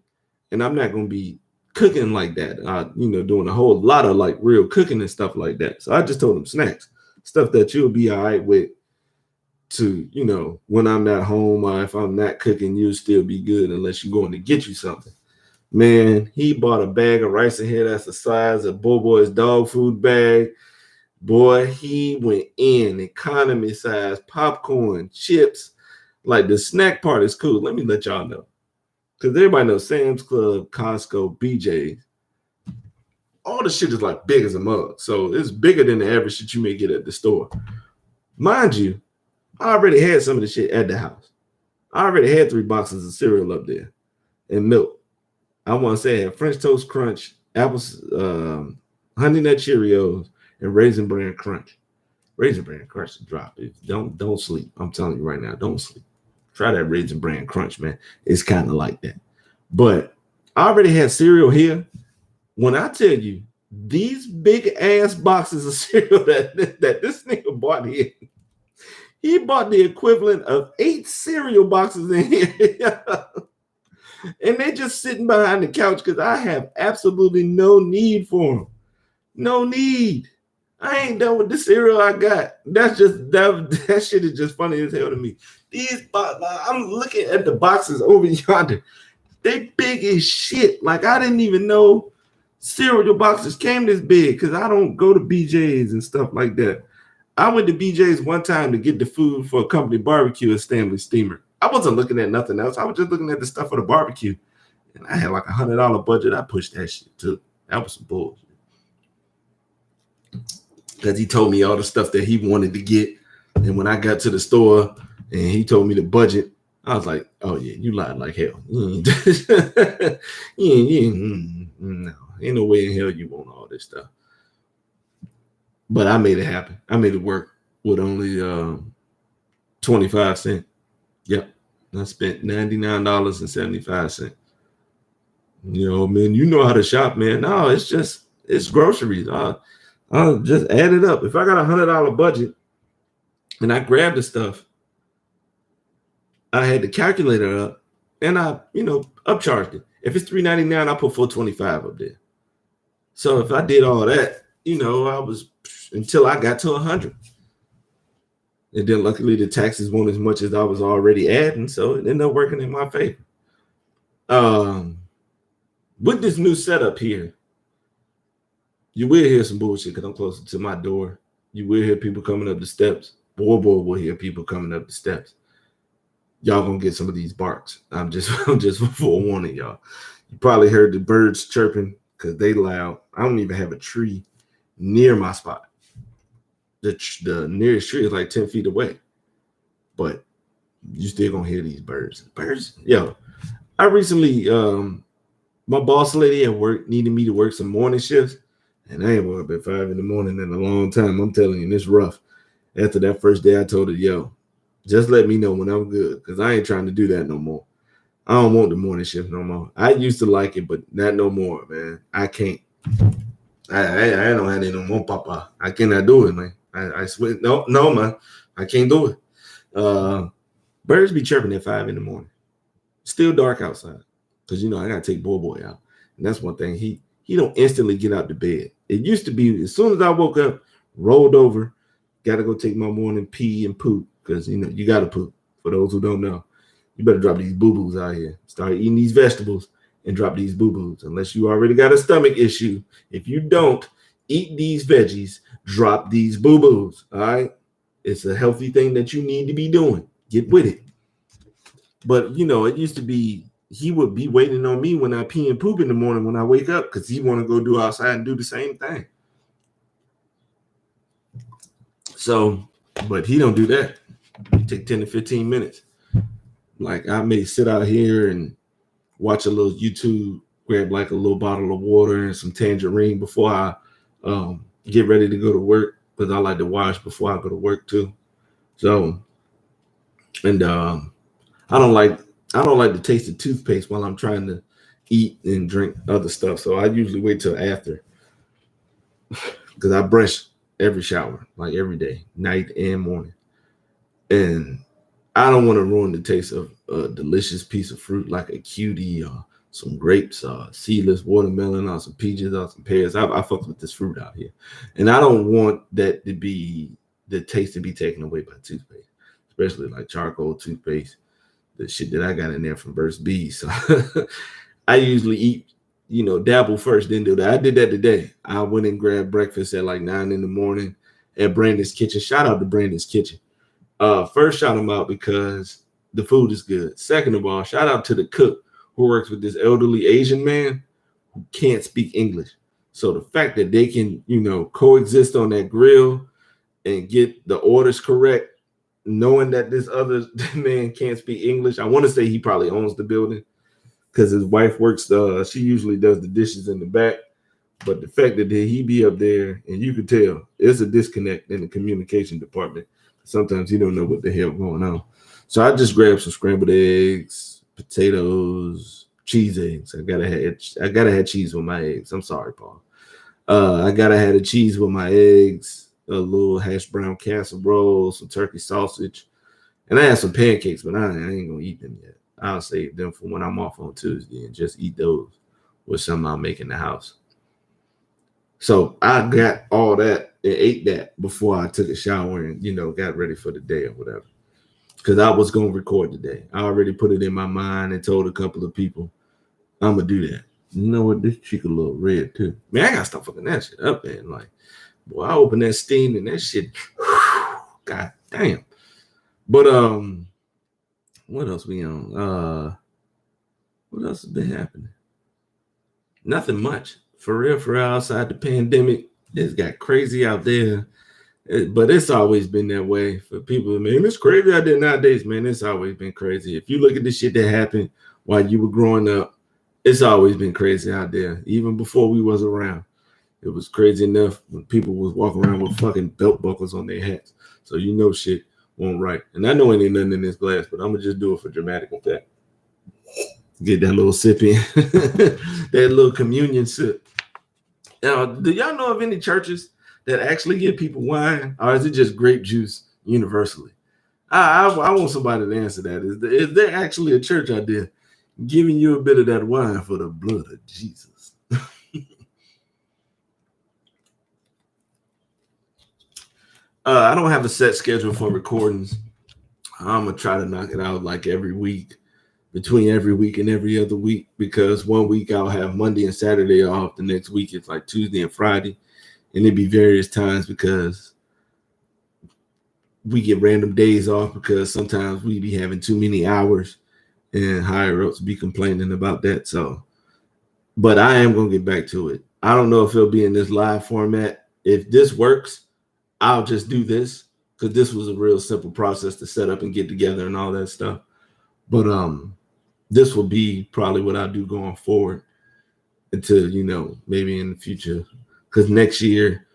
and I'm not going to be cooking like that, doing a whole lot of like real cooking and stuff like that. So I just told him snacks, stuff that you'll be all right with to, when I'm not home or if I'm not cooking, you'll still be good unless you're going to get you something. Man, he bought a bag of rice in here that's the size of Bobo's dog food bag. Boy, he went in economy size, popcorn, chips. Like the snack part is cool. Let me let y'all know. Because everybody knows Sam's Club, Costco, BJ's. All the shit is like big as a mug. So it's bigger than the average shit you may get at the store. Mind you, I already had some of the shit at the house. I already had 3 boxes of cereal up there and milk. I want to say I had French Toast Crunch, apples, Honey Nut Cheerios, and Raisin Bran Crunch. Raisin Bran Crunch is drop. Don't sleep. I'm telling you right now, don't sleep. Try that Raisin Bran Crunch, man. It's kind of like that. But I already had cereal here. When I tell you these big ass boxes of cereal that this nigga bought here, He bought the equivalent of 8 cereal boxes in here. And they just sitting behind the couch because I have absolutely no need for them. No need. I ain't done with the cereal I got. That's just that shit is just funny as hell to me. I'm looking at the boxes over yonder. They big as shit. Like I didn't even know cereal boxes came this big because I don't go to BJ's and stuff like that. I went to BJ's one time to get the food for a company barbecue at Stanley Steamer. I wasn't looking at nothing else. I was just looking at the stuff for the barbecue. And I had like $100 budget. I pushed that shit too. That was some bullshit. Because he told me all the stuff that he wanted to get. And when I got to the store and he told me the budget, I was like, oh yeah, you lied like hell. No, ain't no way in hell you want all this stuff. But I made it happen. I made it work with only 25 cents. Yep. I spent $99.75. You know, man, you know how to shop, man. No, it's groceries. I'll just add it up. If I got $100 budget and I grabbed the stuff, I had the calculator up and I, upcharged it. If it's $3.99, I put $4.25 up there. So if I did all that, I was until I got to 100. And then luckily the taxes weren't as much as I was already adding, so it ended up working in my favor. With this new setup here, you will hear some bullshit because I'm closer to my door. You will hear people coming up the steps. Boy will hear people coming up the steps. Y'all gonna get some of these barks. I'm just forewarning y'all. You probably heard the birds chirping because they loud. I don't even have a tree near my spot. The nearest tree is like 10 feet away. But you still gonna hear these birds. Yo, I recently, my boss lady at work needed me to work some morning shifts. And I ain't woke up at 5 in the morning in a long time. I'm telling you, it's rough. After that first day, I told her, yo, just let me know when I'm good. Because I ain't trying to do that no more. I don't want the morning shift no more. I used to like it, but not no more, man. I can't. I don't have it no more, Papa. I cannot do it, man. I swear, no, man. I can't do it. Birds be chirping at 5 in the morning. Still dark outside. Because, I got to take Boy out. And that's one thing. He don't instantly get out the bed. It used to be as soon as I woke up, rolled over, got to go take my morning pee and poop. Because, you got to poop. For those who don't know, you better drop these boo-boos out here. Start eating these vegetables and drop these boo-boos. Unless you already got a stomach issue. If you don't, eat these veggies, drop these boo-boos. All right? It's a healthy thing that you need to be doing. Get with it. But, it used to be he would be waiting on me when I pee and poop in the morning when I wake up because he want to go do outside and do the same thing. So, but he don't do that. He take 10 to 15 minutes. Like I may sit out here and watch a little YouTube, grab like a little bottle of water and some tangerine before I get ready to go to work because I like to wash before I go to work too. So, and I don't like the taste of toothpaste while I'm trying to eat and drink other stuff. So I usually wait till after because I brush every shower, like every day, night and morning. And I don't want to ruin the taste of a delicious piece of fruit like a cutie or some grapes or seedless watermelon or some peaches or some pears. I fuck with this fruit out here. And I don't want that to be the taste to be taken away by toothpaste, especially like charcoal toothpaste. The shit that I got in there from Burst Bees. So I usually eat, dabble first, then do that. I did that today. I went and grabbed breakfast at like 9 in the morning at Brandon's Kitchen. Shout out to Brandon's Kitchen. First, shout him out because the food is good. Second of all, shout out to the cook who works with this elderly Asian man who can't speak English. So the fact that they can, coexist on that grill and get the orders correct, knowing that this other man can't speak English. I want to say he probably owns the building because his wife works. She usually does the dishes in the back. But the fact that he be up there and you could tell there's a disconnect in the communication department. Sometimes he don't know what the hell going on. So I just grabbed some scrambled eggs, potatoes, cheese eggs. I gotta have cheese with my eggs. I'm sorry, Paul. I gotta have the cheese with my eggs. a little hash brown casserole, some turkey sausage, and I had some pancakes, but I ain't gonna eat them yet. I'll save them for when I'm off on Tuesday and just eat those with something I'll make in the house. So I got all that and ate that before I took a shower and, got ready for the day or whatever. Because I was going to record today. I already put it in my mind and told a couple of people, I'm going to do that. You know what? This cheek a little red too. Man, I got to stop fucking that shit up, man. Like, boy, I open that steam and that shit, god damn. But, what else we on? What else has been happening? Nothing much. For real, outside the pandemic, it's got crazy out there. But it's always been that way for people. Man, it's crazy out there nowadays, man. It's always been crazy. If you look at the shit that happened while you were growing up, it's always been crazy out there. Even before we was around, it was crazy enough when people was walking around with fucking belt buckles on their hats. So shit won't right. And I know ain't nothing in this glass, but I'm gonna just do it for dramatic effect. Get that little sip in, that little communion sip. Now, do y'all know of any churches that actually give people wine, or is it just grape juice universally? I want somebody to answer that. Is there actually a church out there giving you a bit of that wine for the blood of Jesus? I don't have a set schedule for recordings. I'm gonna try to knock it out like every week, between every week and every other week, because one week I'll have Monday and Saturday off. The next week it's like Tuesday and Friday, and it'd be various times because we get random days off because sometimes we be having too many hours and higher ups be complaining about that. So, but I am gonna get back to it. I don't know if it'll be in this live format. If this works, I'll just do this because this was a real simple process to set up and get together and all that stuff. But this will be probably what I do going forward until, maybe in the future. Because next year,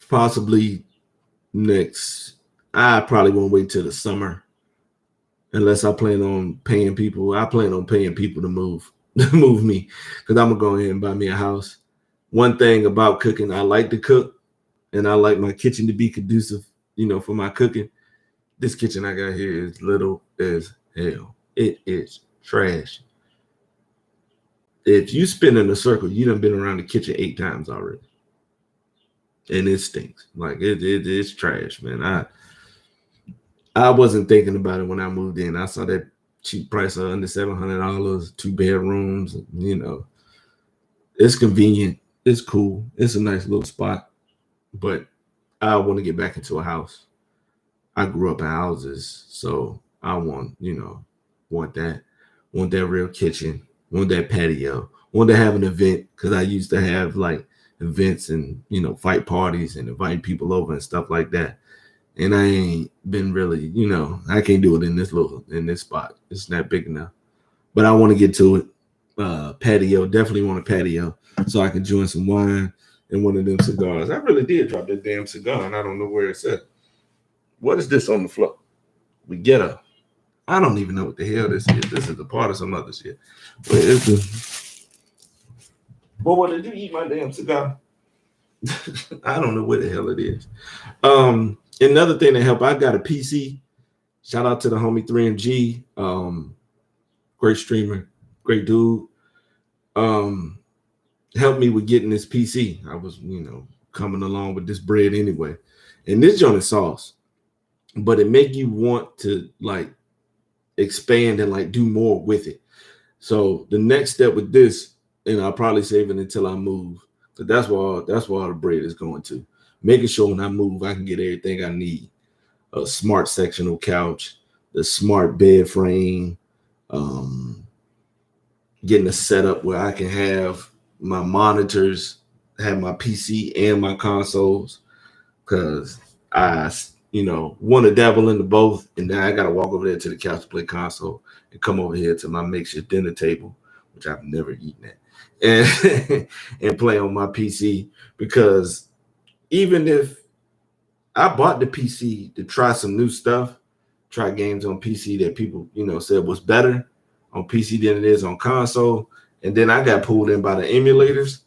possibly I probably won't wait till the summer unless I plan on paying people. I plan on paying people to move me because I'm going to go ahead and buy me a house. One thing about cooking, I like to cook and I like my kitchen to be conducive, for my cooking. This kitchen I got here is little as hell. It is trash. If you spin in a circle, you done been around the kitchen 8 times already. And it stinks. Like it's trash, man. I wasn't thinking about it when I moved in. I saw that cheap price of under $700, 2 bedrooms. It's convenient. It's cool. It's a nice little spot. But I want to get back into a house. I grew up in houses, so I want that real kitchen, want that patio, want to have an event because I used to have like events and fight parties and invite people over and stuff like that. And I ain't been really, I can't do it in this spot. It's not big enough. But I want to get to it. Patio, definitely want a patio so I can join some wine and one of them cigars. I really did drop that damn cigar and I don't know where it's at. What is this on the floor? We get up. I don't even know what the hell this is. This is a part of some other shit. Where is this? Boy, did you eat my damn cigar? I don't know where the hell it is. Another thing that helped, I got a PC. Shout out to the homie 3MG. Great streamer, great dude. Helped me with getting this PC. I was, coming along with this bread anyway. And this joint is sauce. But it make you want to like expand and like do more with it. So the next step with this, and I'll probably save it until I move. So that's where all the bread is going to. Making sure when I move, I can get everything I need. A smart sectional couch, the smart bed frame, getting a setup where I can have my monitors, have my PC and my consoles, because I want to dabble into both, and then I got to walk over there to the couch to play console and come over here to my makeshift dinner table, which I've never eaten at, and play on my PC. Because even if I bought the PC to try some new stuff, try games on PC that people, said was better on PC than it is on console, and then I got pulled in by the emulators.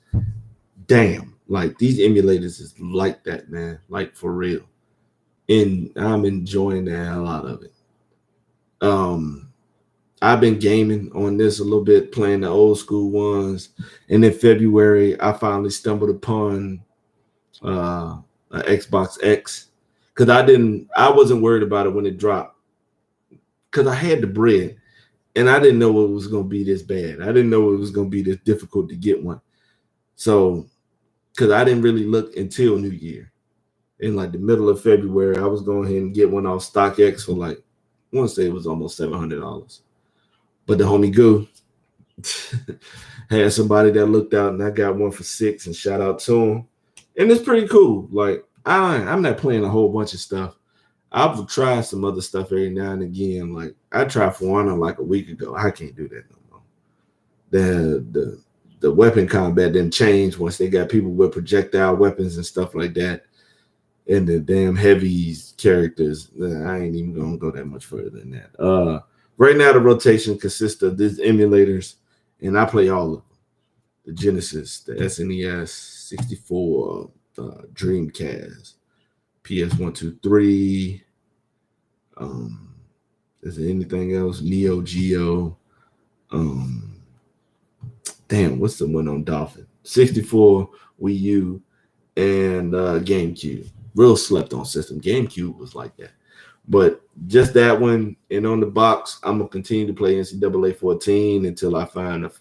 Damn, Like these emulators is like that, man. Like for real. And I'm enjoying the hell out of it. I've been gaming on this a little bit, playing the old school ones. And in February, I finally stumbled upon an Xbox X. Because I wasn't worried about it when it dropped. Because I had the bread. And I didn't know it was going to be this bad. I didn't know it was going to be this difficult to get one. So, because I didn't really look until New Year. In like the middle of February, I was going ahead and get one off StockX for like, I want to say it was almost $700. But the homie Goo had somebody that looked out, and I got one for $6, and shout out to him. And it's pretty cool. Like, I'm not playing a whole bunch of stuff. I've tried some other stuff every now and again. Like I tried For Honor like a week ago. I can't do that no more. The weapon combat didn't change once they got people with projectile weapons and stuff like that. And the damn heavy characters, I ain't even gonna go that much further than that. Right now the rotation consists of these emulators, and I play all of them. The Genesis, the SNES, 64, Dreamcast, PS1, 2, 3. Is there anything else? Neo Geo. Damn, what's the one on Dolphin? 64, Wii U, and GameCube. Real slept on system. GameCube was like that. But just that one, and on the box, I'm going to continue to play NCAA 14 until I find a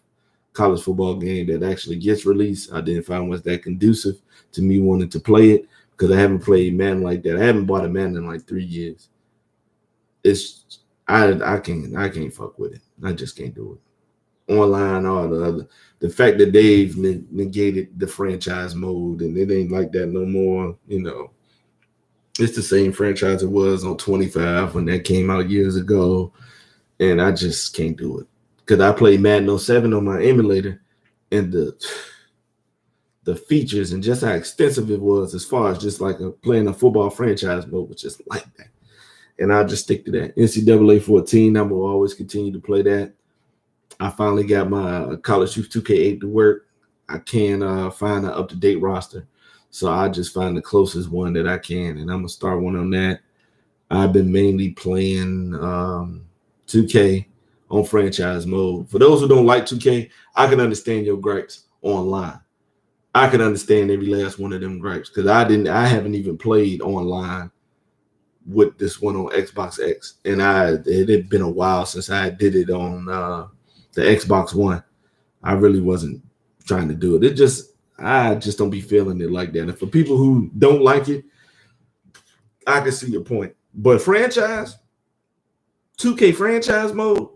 college football game that actually gets released. I didn't find one that conducive to me wanting to play it because I haven't played Madden like that. I haven't bought a Madden in like 3 years. It's I can't fuck with it. I just can't do it. Online, all the other. The fact that they've negated the franchise mode and it ain't like that no more, you know. It's the same franchise it was on 25 when that came out years ago. And I just can't do it. Because I played Madden 07 on my emulator, and the features and just how extensive it was as far as just like playing a football franchise mode was just like that. And I'll just stick to that. NCAA 14, I will always continue to play that. I finally got my College Hoops 2K8 to work. I can find an up-to-date roster. So I just find the closest one that I can, and I'm going to start one on that. I've been mainly playing 2K on franchise mode. For those who don't like 2K, I can understand your gripes online. I can understand every last one of them gripes because I haven't even played online with this one on Xbox X, and it had been a while since I did it on the Xbox One. I really wasn't trying to do it. I just don't be feeling it like that. And for people who don't like it, I can see your point. But franchise, 2K franchise mode,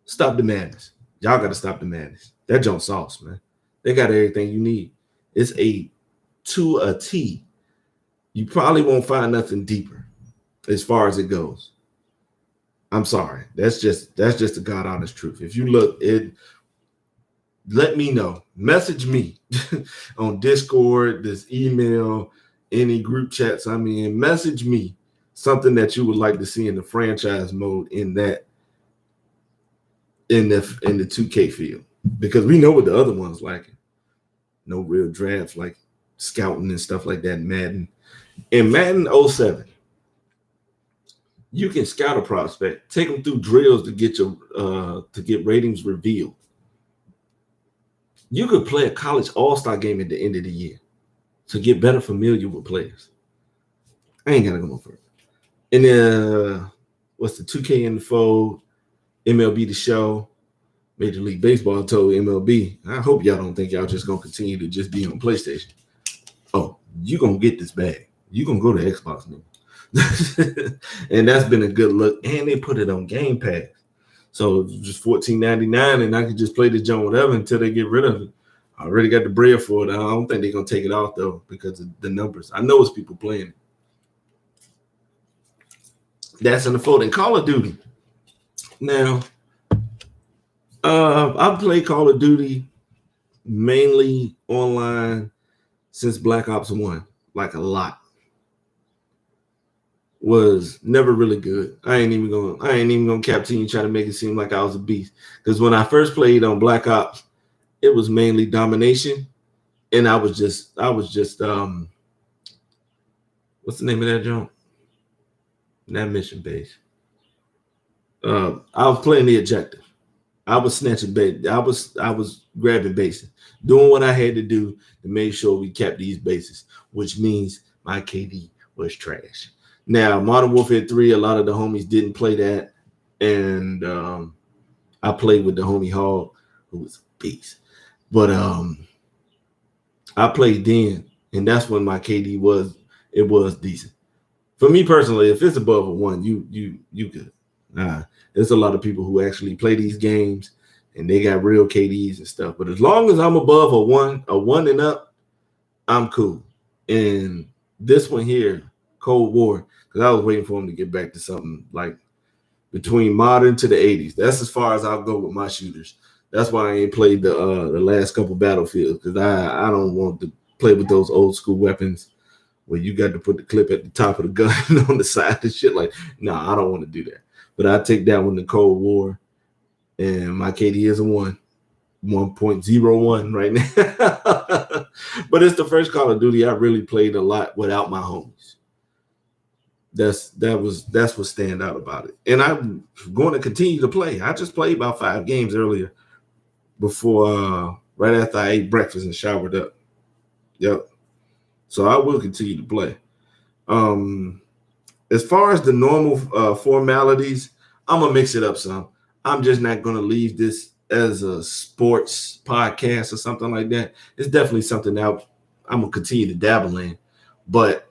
stop the madness. Y'all got to stop the madness. That junk sauce, man. They got everything you need. It's to a T. You probably won't find nothing deeper as far as it goes. I'm sorry. That's just the God honest truth. If you look, let me know. Message me on Discord, this email, any group chats I'm in. Message me something that you would like to see in the franchise mode in the 2K field, because we know what the other ones like. No real drafts like scouting and stuff like that in Madden. In Madden 07, you can scout a prospect, take them through drills to get ratings revealed. You could play a college all-star game at the end of the year to get better familiar with players. I ain't gotta go no further. And then what's the 2K in the fold? MLB the Show. Major League Baseball told MLB, I hope y'all don't think y'all just gonna continue to just be on PlayStation. Oh, you gonna get this bag. You gonna go to Xbox now. And that's been a good look. And they put it on Game Pass. So it's just $14.99, and I can just play this junk whatever until they get rid of it. I already got the bread for it. I don't think they're gonna take it off though because of the numbers. I know it's people playing it. That's in the fold. And Call of Duty. Now, I've played Call of Duty mainly online since Black Ops 1, like a lot. Was never really good. I ain't even gonna cap to you, try to make it seem like I was a beast. Because when I first played on Black Ops, it was mainly domination And I was just what's the name of that joint? Not mission base. I was playing the objective. I was snatching base. I was grabbing bases, doing what I had to do to make sure we kept these bases, which means my KD was trash. Now, Modern Warfare 3, a lot of the homies didn't play that, and I played with the homie Hall, who was a beast. But I played then, and that's when my KD was decent. For me personally, if it's above a 1, you good. There's a lot of people who actually play these games and they got real KDs and stuff. But as long as I'm above a 1 and up, I'm cool. And this one here, Cold War, because I was waiting for him to get back to something like between modern to the 80s. That's as far as I'll go with my shooters. That's why I ain't played the last couple Battlefields, because I don't want to play with those old school weapons where you got to put the clip at the top of the gun on the side and shit. Like, I don't want to do that. But I take that one to Cold War, and my KD is a 1.01 right now. But it's the first Call of Duty I really played a lot without my homies. That's what stand out about it. And I'm going to continue to play. I just played about 5 games earlier before right after I ate breakfast and showered up. Yep. So I will continue to play. As far as the normal formalities, I'm going to mix it up some. I'm just not going to leave this as a sports podcast or something like that. It's definitely something that I'm going to continue to dabble in. But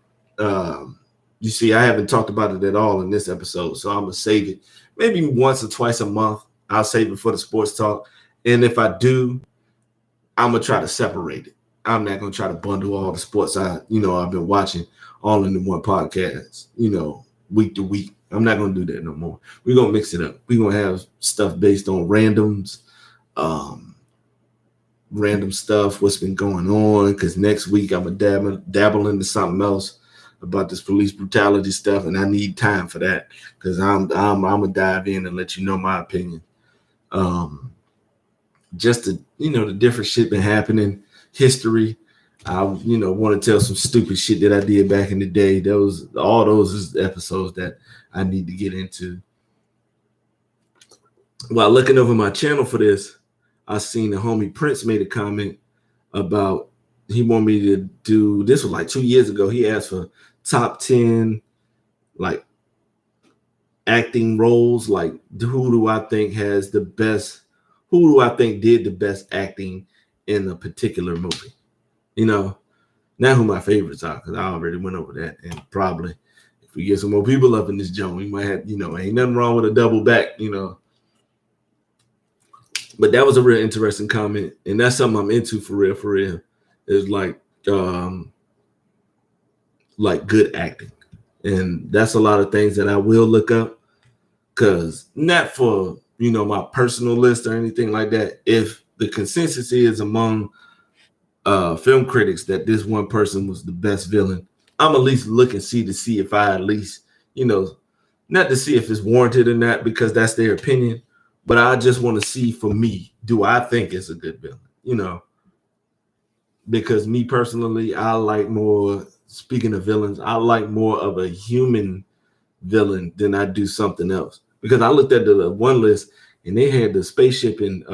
you see, I haven't talked about it at all in this episode, so I'm going to save it. Maybe once or twice a month, I'll save it for the sports talk. And if I do, I'm going to try to separate it. I'm not going to try to bundle all the sports I've been watching all into one podcast, week to week. I'm not going to do that no more. We're going to mix it up. We're going to have stuff based on randoms, random stuff, what's been going on, because next week I'm going to dabble into something else about this police brutality stuff, and I need time for that, because I'm going to dive in and let you know my opinion. Just the different shit been happening, history. I want to tell some stupid shit that I did back in the day. All those is episodes that I need to get into. While looking over my channel for this, I seen the homie Prince made a comment about he wanted me to do, this was like 2 years ago. He asked for top 10 like acting roles, like who do I think did the best acting in a particular movie. Not who my favorites are, because I already went over that. And probably if we get some more people up in this joint, we might have, ain't nothing wrong with a double back, But that was a real interesting comment. And that's something I'm into for real. Is like good acting. And that's a lot of things that I will look up, because not for, my personal list or anything like that. If the consensus is among film critics that this one person was the best villain, I'm at least look and see if I at least, not to see if it's warranted or not, because that's their opinion, but I just want to see, for me, do I think it's a good villain, because me personally, I like more, speaking of villains, I like more of a human villain than I do something else, because I looked at the one list and they had the spaceship in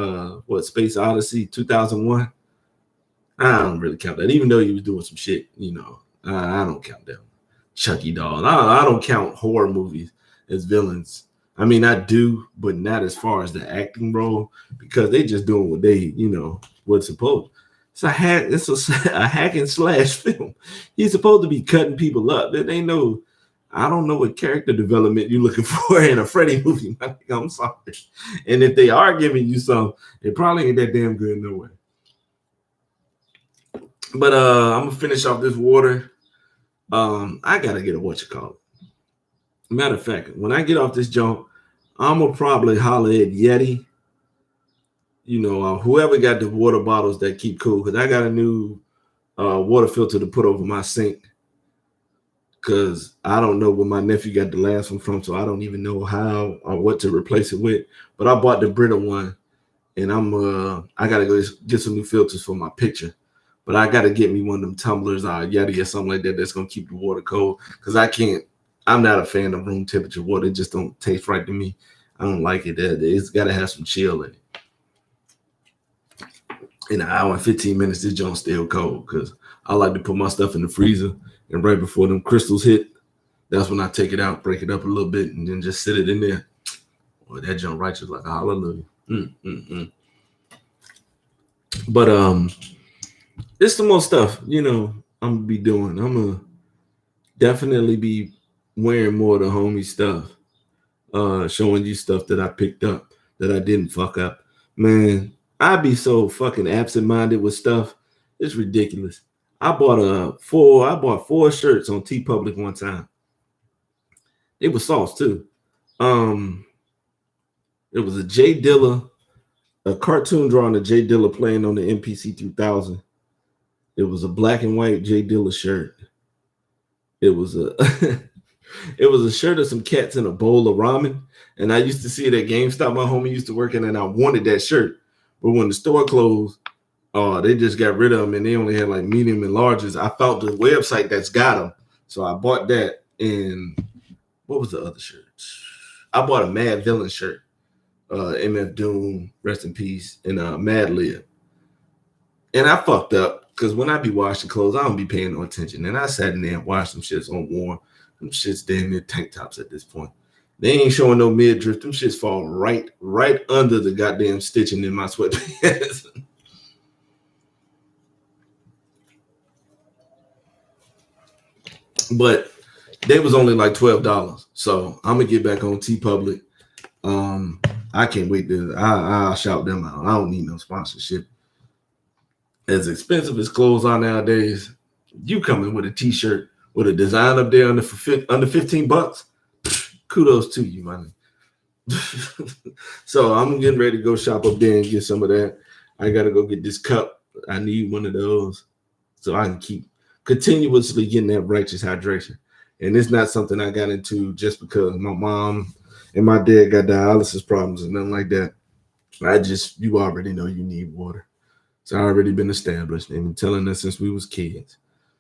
Space Odyssey 2001. I don't really count that, even though he was doing some shit, I don't count that. Chucky doll. I don't count horror movies as villains. I mean, I do, but not as far as the acting role, because they just doing what they, what's supposed. It's a hack and slash film. He's supposed to be cutting people up. They know. I don't know what character development you're looking for in a Freddy movie. I'm sorry. And if they are giving you some, it probably ain't that damn good no way. But I'm gonna finish off this water. I gotta get a Matter of fact, when I get off this jump, I'm gonna probably holler at Yeti. Whoever got the water bottles that keep cool, because I got a new water filter to put over my sink, because I don't know where my nephew got the last one from, so I don't even know how or what to replace it with. But I bought the Brita one, and I gotta go get some new filters for my picture. But I got to get me one of them tumblers or Yeti or something like that that's going to keep the water cold. Because I'm not a fan of room temperature water. It just don't taste right to me. I don't like it. It's got to have some chill in it. In an hour and 15 minutes, this joint's still cold because I like to put my stuff in the freezer. And right before them crystals hit, that's when I take it out, break it up a little bit, and then just sit it in there. Boy, that joint righteous like a hallelujah. But it's some more stuff, I'm gonna be doing. I'm gonna definitely be wearing more of the homie stuff, showing you stuff that I picked up that I didn't fuck up. Man, I be so fucking absent-minded with stuff. It's ridiculous. I bought four shirts on TeePublic one time. It was sauce too. It was a Jay Dilla, a cartoon drawing of Jay Dilla playing on the MPC 2000. It was a black and white Jay Dilla shirt. It was a it was a shirt of some cats in a bowl of ramen. And I used to see it at GameStop. My homie used to work in, and I wanted that shirt. But when the store closed, they just got rid of them, and they only had like medium and larges. I found the website that's got them, so I bought that. And what was the other shirt? I bought a Mad Villain shirt. MF Doom, rest in peace, and Mad Lib. And I fucked up because when I be washing clothes, I don't be paying no attention. And I sat in there and washed some shits on warm. Them shits damn near tank tops at this point. They ain't showing no midriff. Them shits fall right under the goddamn stitching in my sweatpants. But they was only like $12. So I'm gonna get back on TeePublic. I can't wait to I'll shout them out. I don't need no sponsorship. As expensive as clothes are nowadays, you come in with a t-shirt with a design up there under $15, kudos to you, man. So I'm getting ready to go shop up there and get some of that. I gotta go get this cup. I need one of those so I can keep continuously getting that righteous hydration. And it's not something I got into just because my mom and my dad got dialysis problems and nothing like that. You already know you need water. It's already been established. They've been telling us since we was kids.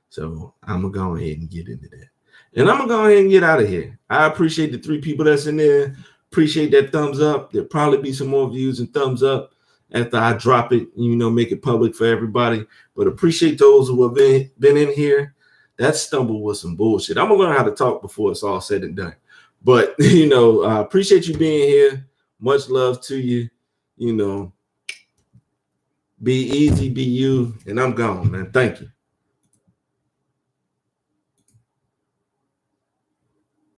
So I'm going to go ahead and get into that. And I'm going to go ahead and get out of here. I appreciate the 3 people that's in there. Appreciate that thumbs up. There'll probably be some more views and thumbs up after I drop it, make it public for everybody. But appreciate those who have been in here. That stumble was some bullshit. I'm going to learn how to talk before it's all said and done. But, I appreciate you being here. Much love to you. Be easy, be you. And I'm gone, man. Thank you.